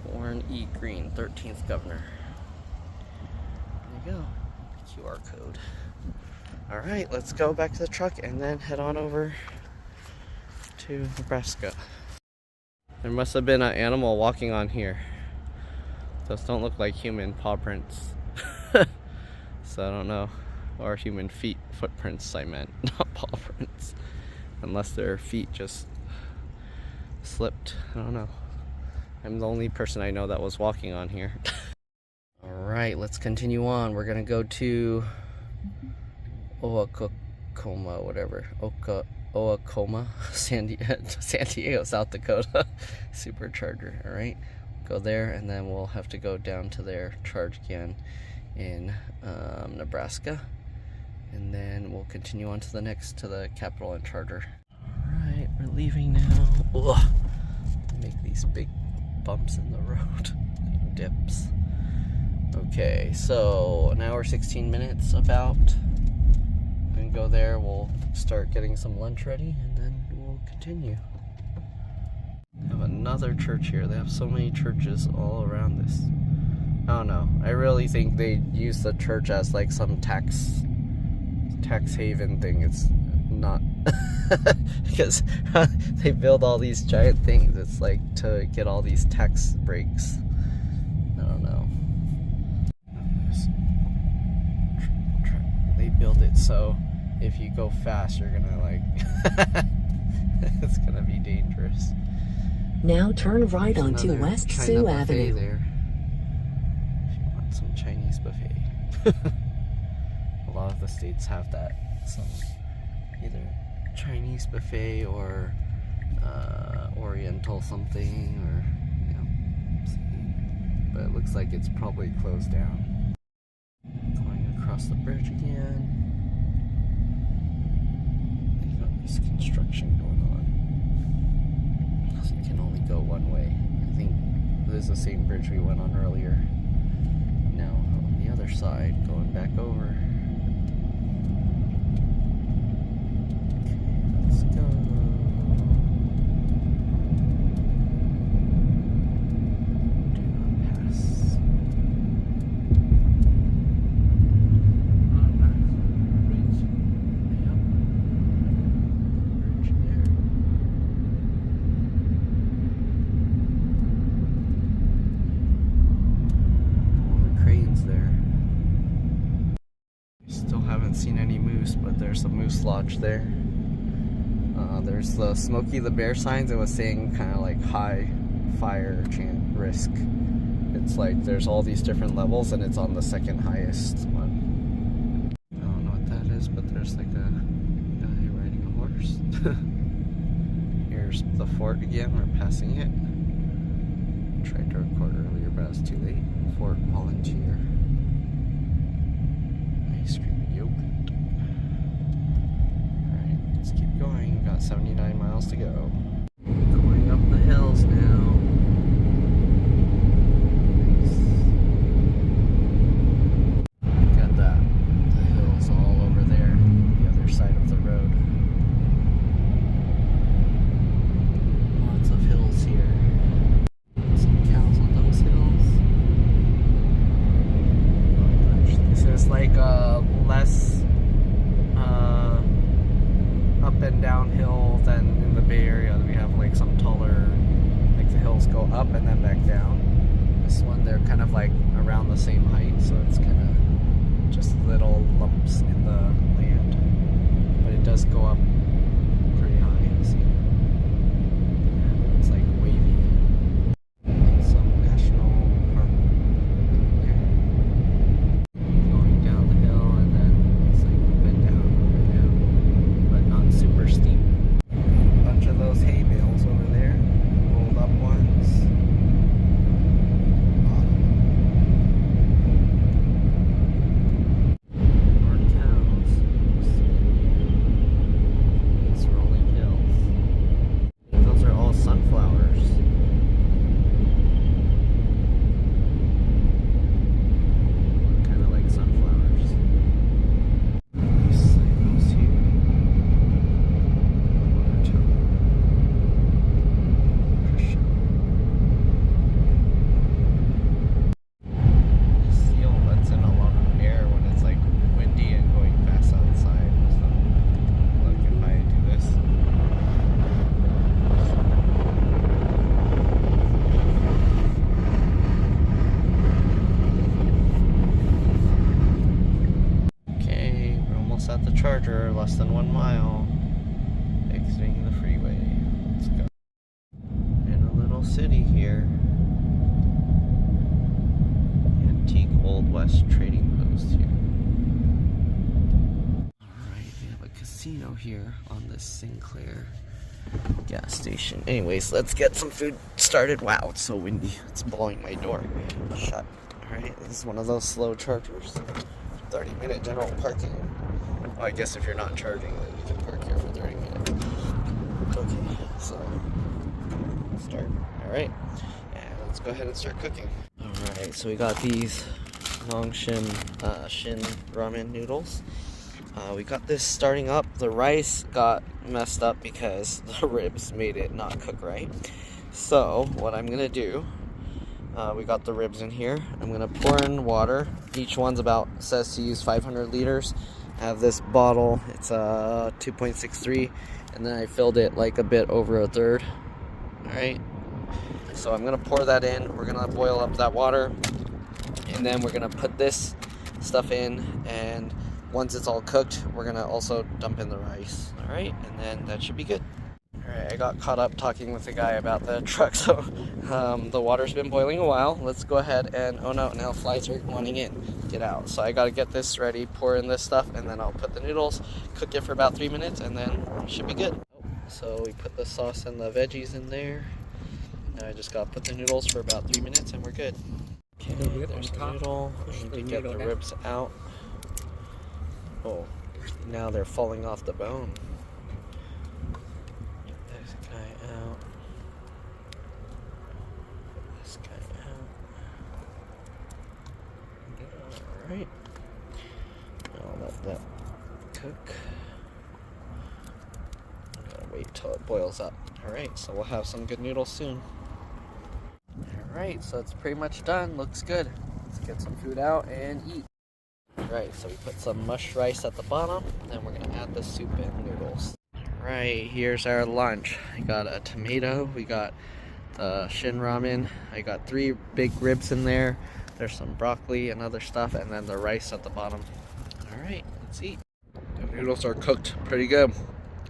Warren E. Green, 13th governor. There you go. The QR code. Alright, let's go back to the truck and then head on over to Nebraska. There must have been an animal walking on here. Those don't look like human paw prints. So I don't know. Or human footprints, I meant, not paw prints. Unless their feet just slipped. I don't know. I'm the only person I know that was walking on here. Alright, let's continue on. We're gonna go to Oakoma, whatever. Oakoma, San Diego, South Dakota. Supercharger, alright? Go there, and then we'll have to go down to their charge again in Nebraska. And then we'll continue on to the next, to the Capitol and Charger. Alright, we're leaving now. Ugh. Make these big bumps in the road. Dips. Okay, so an hour 16 minutes about. We can go there, we'll start getting some lunch ready, and then we'll continue. They have another church here. They have so many churches all around this. I don't know. I really think they use the church as like some tax haven thing. It's not. Because they build all these giant things. It's like to get all these tax breaks. I don't know. They build it so if you go fast, you're gonna like. It's gonna be dangerous. Now turn right onto West Sioux Avenue. There. If you want some Chinese buffet. A lot of the states have that. Some either Chinese buffet or Oriental something, or you know. But it looks like it's probably closed down. Going across the bridge again. They got this construction going on. So you can only go one way. I think this is the same bridge we went on earlier. Now on the other side, going back over. Okay, let's go. Do not pass. Seen any moose, but there's a moose lodge there. There's the Smokey the Bear signs. It was saying kind of like high fire risk. It's like there's all these different levels, and it's on the second highest one. I don't know what that is. horse, but there's like a guy riding a horse. Here's the fort again, we're passing it. Tried to record earlier, but I was too late. Fort Volunteer. Ice cream and yogurt. Alright, let's keep going. Got 79 miles to go. Going up the hills now. Got the hills all over there, the other side of the road. Lots of hills here. Some cows on those hills. Oh gosh, this is like less up and down hill than in the Bay Area. We have like some taller, like the hills go up and then back down. This one, they're kind of like around the same height, so it's kind of just little lumps in the land, but it does go up pretty high. See, it's like wavy. Some national park there. Going down the hill, and then it's like up and down, but not super steep. A bunch of those hay bales over there, rolled up ones. At the charger, less than 1 mile, exiting the freeway. Let's go. In a little city here, antique Old West trading post here. Alright, we have a casino here on this Sinclair gas station. Anyways, let's get some food started. Wow, it's so windy. It's blowing my door shut. Alright, this is one of those slow chargers. 30-minute general parking. Well, I guess if you're not charging, then you can park here for 30 minutes. Okay, so start. Alright, and let's go ahead and start cooking. Alright, so we got these long shin ramen noodles. We got this starting up. The rice got messed up because the ribs made it not cook right. So what I'm gonna do, we got the ribs in here. I'm gonna pour in water. Each one's says to use 500 liters. I have this bottle, it's 2.63, and then I filled it like a bit over a third. Alright, so I'm gonna pour that in. We're gonna boil up that water, and then we're gonna put this stuff in, and once it's all cooked, we're gonna also dump in the rice. Alright, and then that should be good. Alright, I got caught up talking with the guy about the truck, so the water's been boiling a while. Let's go ahead and, oh no, now flies are wanting in. Get out. So I gotta get this ready, pour in this stuff, and then I'll put the noodles, cook it for about 3 minutes, and then it should be good. So we put the sauce and the veggies in there. Now I just gotta put the noodles for about 3 minutes, and we're good. Okay, there's the noodle. I need to get the ribs out. Oh, now they're falling off the bone. Out. This guy out. Alright. I'll let that cook. Gotta wait till it boils up. Alright, so we'll have some good noodles soon. Alright, so it's pretty much done. Looks good. Let's get some food out and eat. Alright, so we put some mush rice at the bottom, and then we're gonna add the soup and noodles. Right, here's our lunch. I got a tomato, we got the shin ramen, I got 3 big ribs in there, there's some broccoli and other stuff, and then the rice at the bottom. Alright, let's eat. The noodles are cooked pretty good,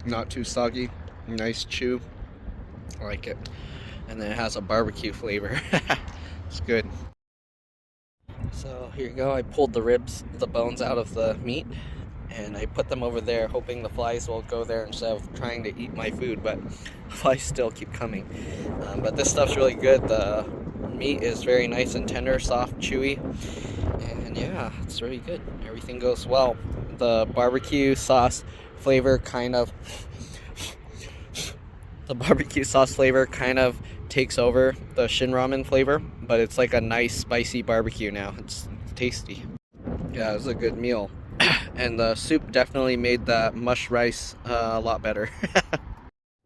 not too soggy, nice chew, I like it. And then it has a barbecue flavor, it's good. So here you go, I pulled the ribs, the bones out of the meat, and I put them over there hoping the flies will go there instead of trying to eat my food, but flies still keep coming. But this stuff's really good. The meat is very nice and tender, soft, chewy, and yeah, it's really good. Everything goes well. The barbecue sauce flavor kind of takes over the shin ramen flavor, but it's like a nice spicy barbecue now. It's tasty. Yeah, it was a good meal. And the soup definitely made the mush rice a lot better.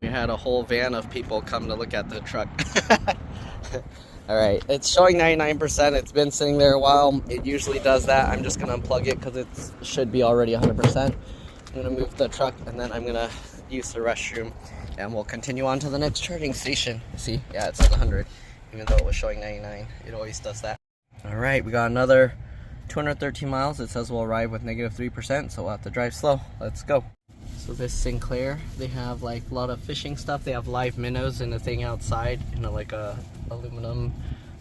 We had a whole van of people come to look at the truck. Alright, it's showing 99%. It's been sitting there a while. It usually does that. I'm just going to unplug it because it should be already 100%. I'm going to move the truck and then I'm going to use the restroom. And we'll continue on to the next charging station. See? Yeah, it says 100. Even though it was showing 99. It always does that. Alright, we got another 213 miles. It says we'll arrive with -3%, so we'll have to drive slow. Let's go. So this Sinclair, they have like a lot of fishing stuff. They have live minnows and a thing outside in like a aluminum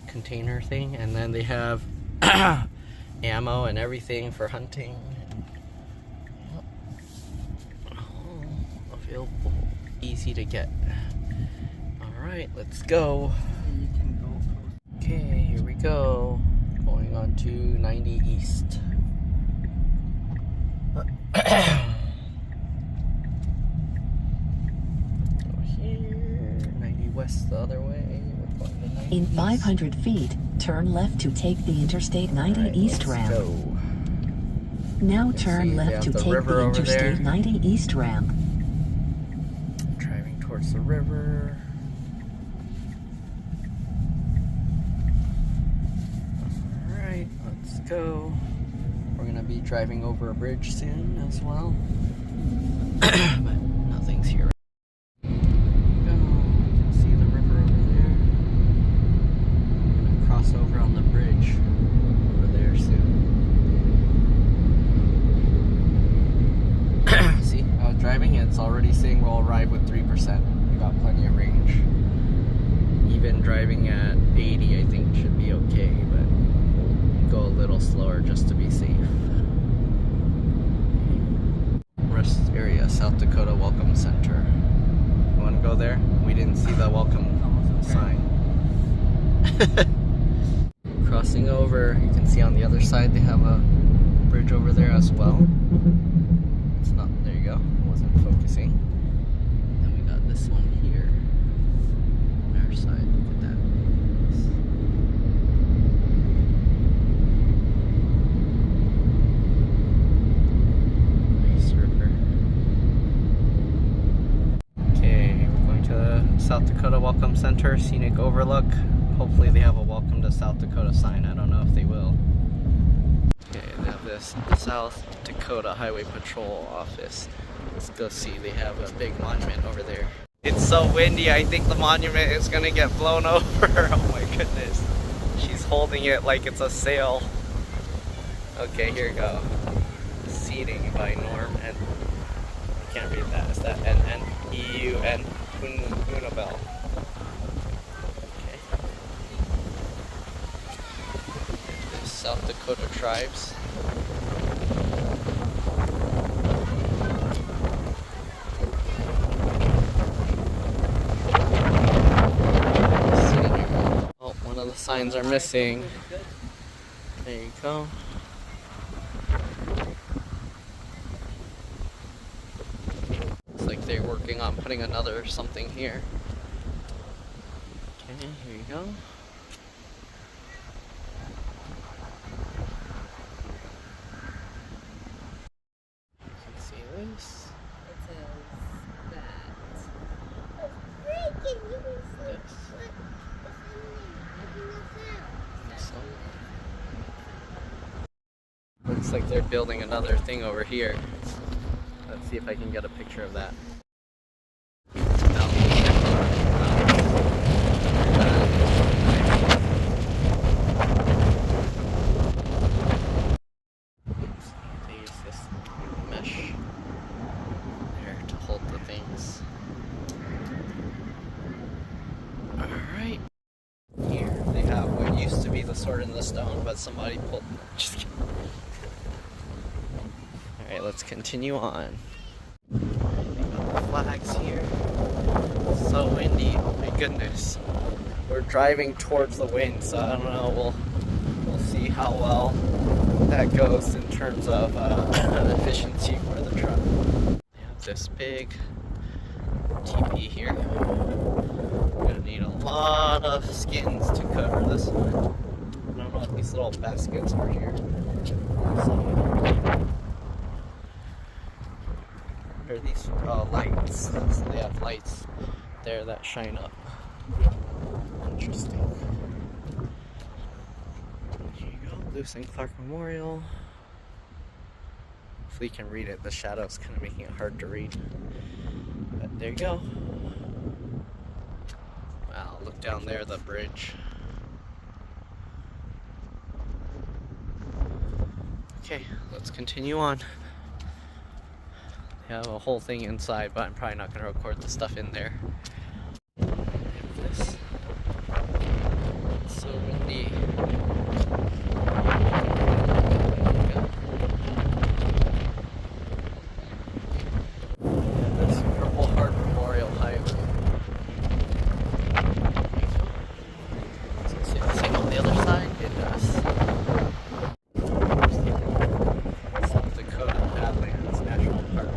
container thing. And then they have ammo and everything for hunting. Available. Easy to get. Alright, let's go. Okay, here we go. Going on to 90 East. Go here. 90 West the other way. We're going to 90 In East. 500 feet, turn left to take the Interstate 90 Alright, East let's ramp. go. Now see, turn they left have to the take river the over there. Interstate 90 East ramp. Driving towards the river. Alright, let's go. We're gonna be driving over a bridge soon as well. But nothing's here. There we go. You can see the river over there. We're gonna cross over on the bridge over there soon. See, I was driving and it's already saying we'll arrive with 3%. We got plenty of range. Even driving at 80 I think should be okay, but we'll go a little slower just to be safe. Rest area, South Dakota Welcome Center. You want to go there? We didn't see the welcome sign. Crossing over, you can see on the other side they have a bridge over there as well. It's not, there you go, it wasn't focusing. Then we got this one here. On our side, look at that. Nice river. Okay, we're going to the South Dakota Welcome Center, Scenic Overlook. Hopefully they have a Welcome to South Dakota sign. I don't know if they will. Okay, they have this South Dakota Highway Patrol office. Let's go see. They have a big monument over there. It's so windy, I think the monument is gonna get blown over. Oh my goodness. She's holding it like it's a sail. Okay, here we go. Seating by Norm and I can't read that. Is that N-N-E-U-N Unabel? Okay. There's South Dakota tribes. Oh, one of the signs are missing. There you go. Looks like they're working on putting another something here. Okay, here you go. You can see this. Looks like they're building another thing over here. Let's see if I can get a picture of that. They use this mesh there to hold the things. Alright. Here they have what used to be the sword in the stone, but somebody pulled. Just kidding. Alright, let's continue on. The flags here. So windy, oh my goodness. We're driving towards the wind, so I don't know, we'll see how well that goes in terms of efficiency for the truck. We have this big teepee here. We're gonna need a lot of skins to cover this one. I don't know what these little baskets are here. What are these? Lights. So they have lights there that shine up. Interesting. Here you go, Lewis and Clark Memorial. Hopefully you can read it. The shadow's kind of making it hard to read. But there you go. Wow, look down there, the bridge. Okay, let's continue on. They have a whole thing inside, but I'm probably not going to record the stuff in there. This. It's so windy. This Purple Heart Memorial Highway. Does it say the same on the other side? It does. South Dakota Badlands National Park.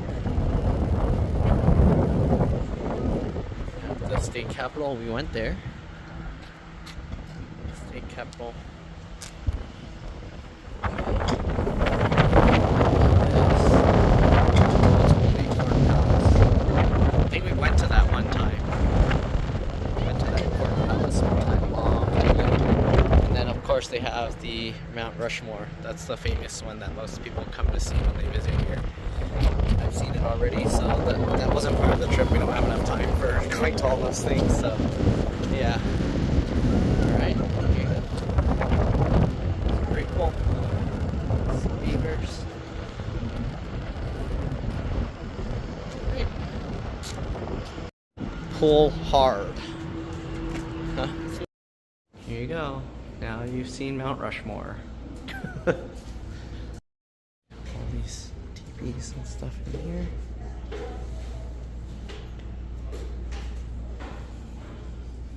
The state capitol, we went there. State capitol. I think we went to that one time. We went to that court palace one time long ago. And then of course they have the Mount Rushmore. That's the famous one that most people come to see when they visit here. I've seen it already, so that wasn't part of the trip. We don't have enough time for going to all those things, so yeah. Alright, okay. Pretty cool. Some beavers. Great. Pull hard. Huh. Here you go. Now you've seen Mount Rushmore. All these TVs and stuff in here.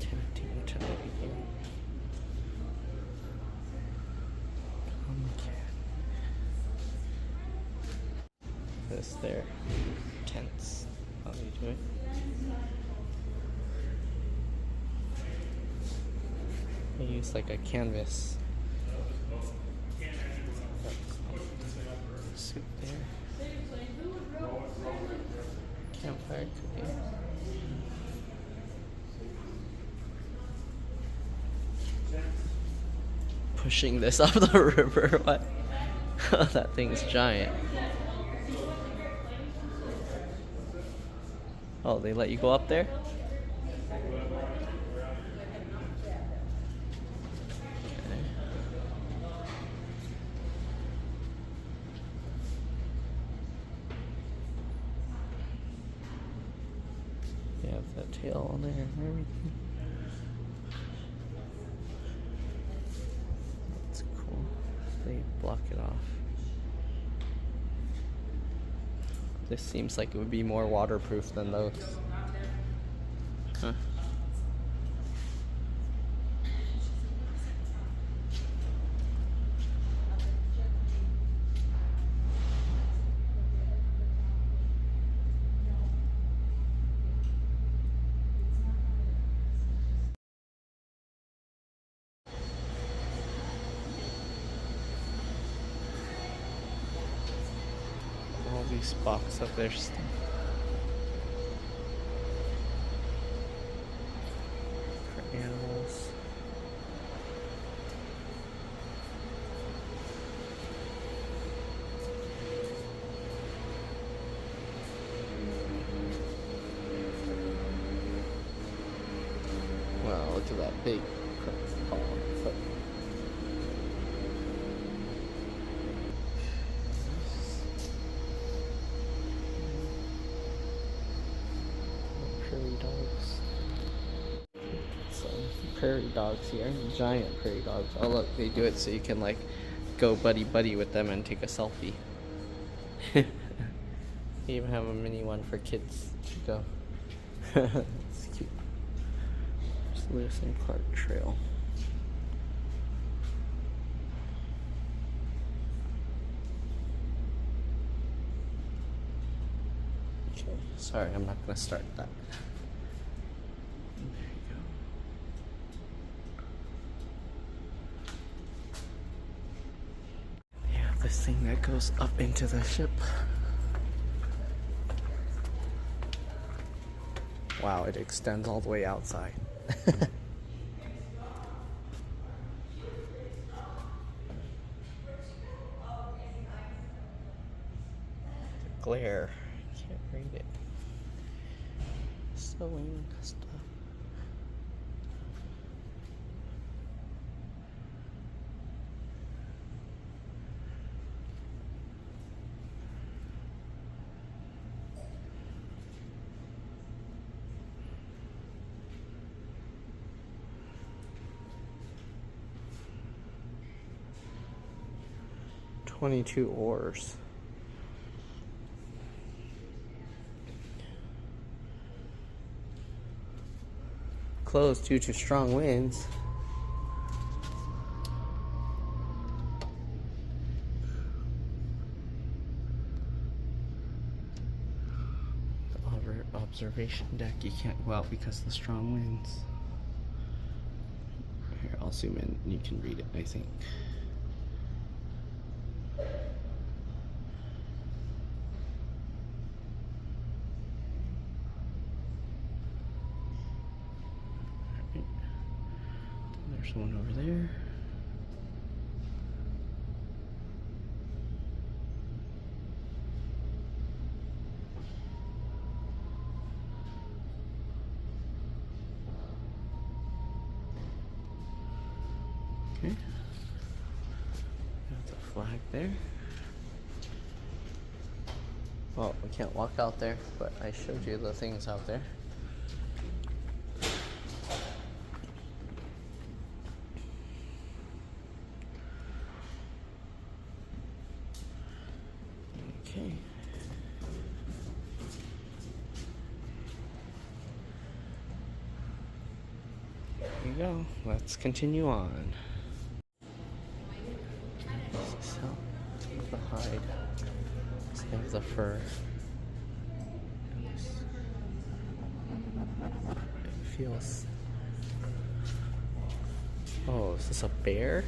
Tempting to navigate. This there. Tents. How do you do it? They use like a canvas. Soup there. Campfire cooking. Pushing this up the river. What? That thing's giant. Oh, they let you go up there? You have that tail on there and everything. That's cool. They block it off. This seems like it would be more waterproof than those. Huh. All these boxes of their stuff. For animals. Wow, look at that big paw. Prairie dogs. Some prairie dogs here, giant prairie dogs. Oh look, they do it so you can like go buddy buddy with them and take a selfie. They even have a mini one for kids to go. It's cute. Just Lewis and Clark Trail. Okay, sorry, I'm not gonna start that. There you go. Yeah, this thing that goes up into the ship. Wow, it extends all the way outside. The glare, can't read it. Sewing stuff. "22 oars. Closed due to strong winds. The observation deck, you can't go out because of the strong winds. Here, I'll zoom in. You can read it, I think. There's one over there. Okay. Got the flag there. Well, we can't walk out there, but I showed you the things out there. Okay. There you go. Let's continue on. This is how the hide. Let's have the fur. It feels. Oh, is this a bear?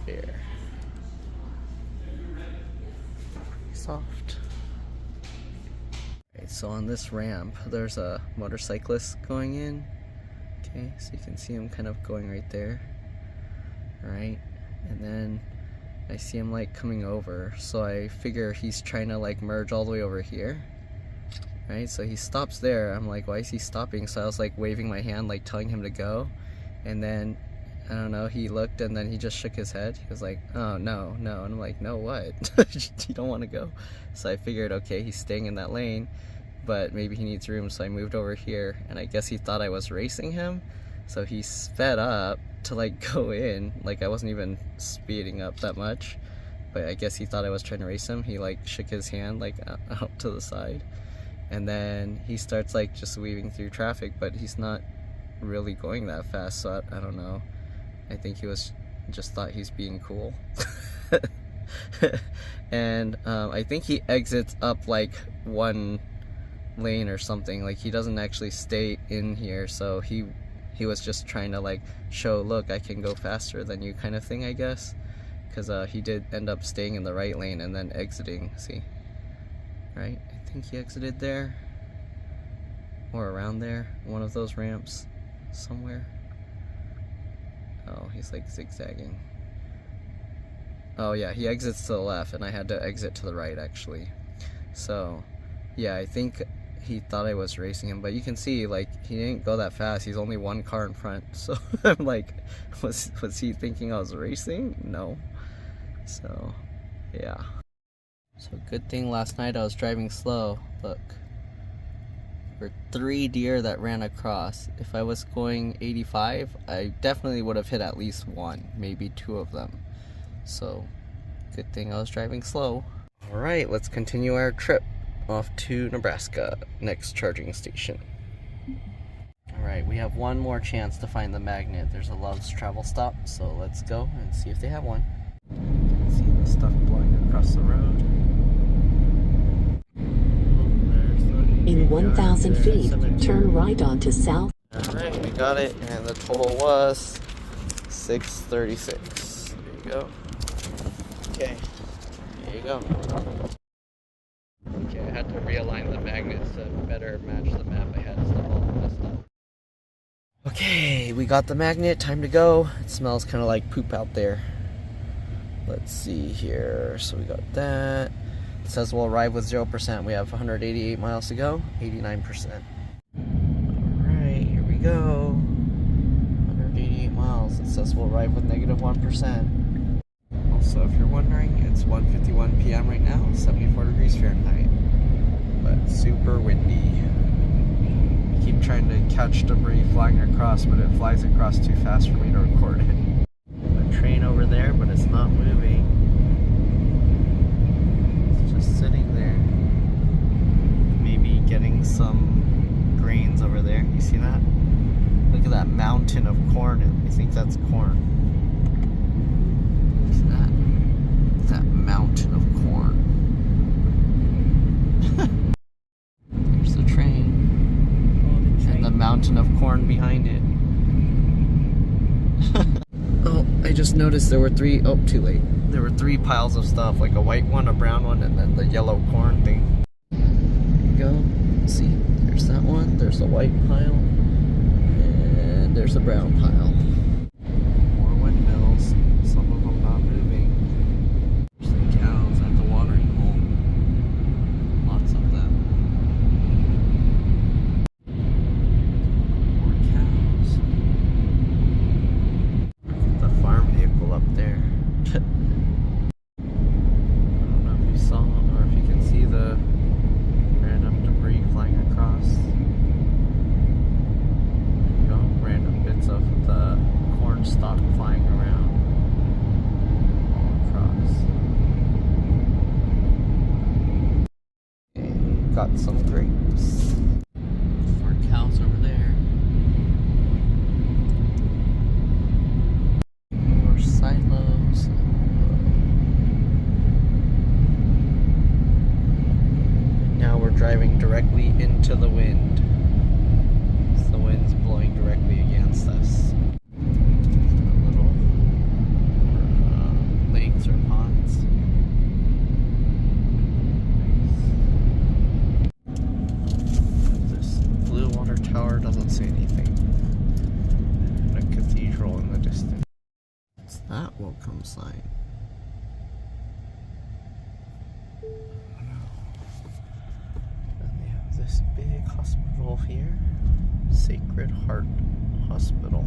Bear. Soft. Okay, so on this ramp, there's a motorcyclist going in. Okay, so you can see him kind of going right there. Alright, and then I see him like coming over, so I figure he's trying to like merge all the way over here. Right, so he stops there. I'm like, why is he stopping? So I was like waving my hand, like telling him to go, and then I don't know, he looked and then he just shook his head. He was like, oh, no, no. And I'm like, no, what? You don't want to go? So I figured, okay, he's staying in that lane, but maybe he needs room. So I moved over here, and I guess he thought I was racing him. So he sped up to like go in. Like I wasn't even speeding up that much, but I guess he thought I was trying to race him. He like shook his hand like out to the side. And then he starts like just weaving through traffic, but he's not really going that fast. So I don't know. I think he was just thought he's being cool. And I think he exits up like one lane or something. Like he doesn't actually stay in here, so he was just trying to like show, look, I can go faster than you kind of thing, I guess. Because he did end up staying in the right lane and then exiting, see? Right? I think he exited there. Or around there. One of those ramps. Somewhere. Oh, he's like zigzagging. Oh yeah, he exits to the left and I had to exit to the right actually. So yeah, I think he thought I was racing him, but you can see like he didn't go that fast. He's only one car in front. So I'm like, was he thinking I was racing? No. So yeah. So good thing last night I was driving slow. Look. There were 3 deer that ran across. If I was going 85, I definitely would have hit at least 1, maybe 2 of them. So, good thing I was driving slow. Alright, let's continue our trip off to Nebraska, next charging station. Alright, we have one more chance to find the magnet. There's a Love's travel stop, so let's go and see if they have one. You can see the stuff blowing across the road. In 1,000 feet, turn right onto South. Alright, we got it, and the total was $636. There you go. Okay, there you go. Okay, I had to realign the magnets to better match the map. I had stuff all messed up. Okay, we got the magnet, time to go. It smells kind of like poop out there. Let's see here. So we got that. It says we'll arrive with 0%. We have 188 miles to go, 89%. Alright, here we go. 188 miles. It says we'll arrive with -1%. Also, if you're wondering, it's 1:51 p.m. right now, 74 degrees Fahrenheit. But super windy. I keep trying to catch debris flying across, but it flies across too fast for me to record it. A train over there, but it's not moving. It's just sitting there. Maybe getting some grains over there. You see that? Look at that mountain of corn. I think that's corn. See that? That mountain of corn. There's the train. And the mountain of corn behind it. Oh, I just noticed there were too late. There were 3 piles of stuff, like a white one, a brown one, and then the yellow corn thing. There you go. See, there's that one, there's the white pile, and there's the brown pile. More windmills, some of them not moving. There's some cows at the watering hole. Lots of them. More cows. The farm vehicle up there. I don't know if you saw or if you can see the random debris flying across. There you go, random bits of the corn stalk flying around all across. And got some grapes. More cows over there. More silos. Now we're driving directly into the wind. So the wind's blowing directly against us. Little lakes or ponds. This blue water tower doesn't say anything. And a cathedral in the distance. What's that welcome sign? This big hospital here, Sacred Heart Hospital.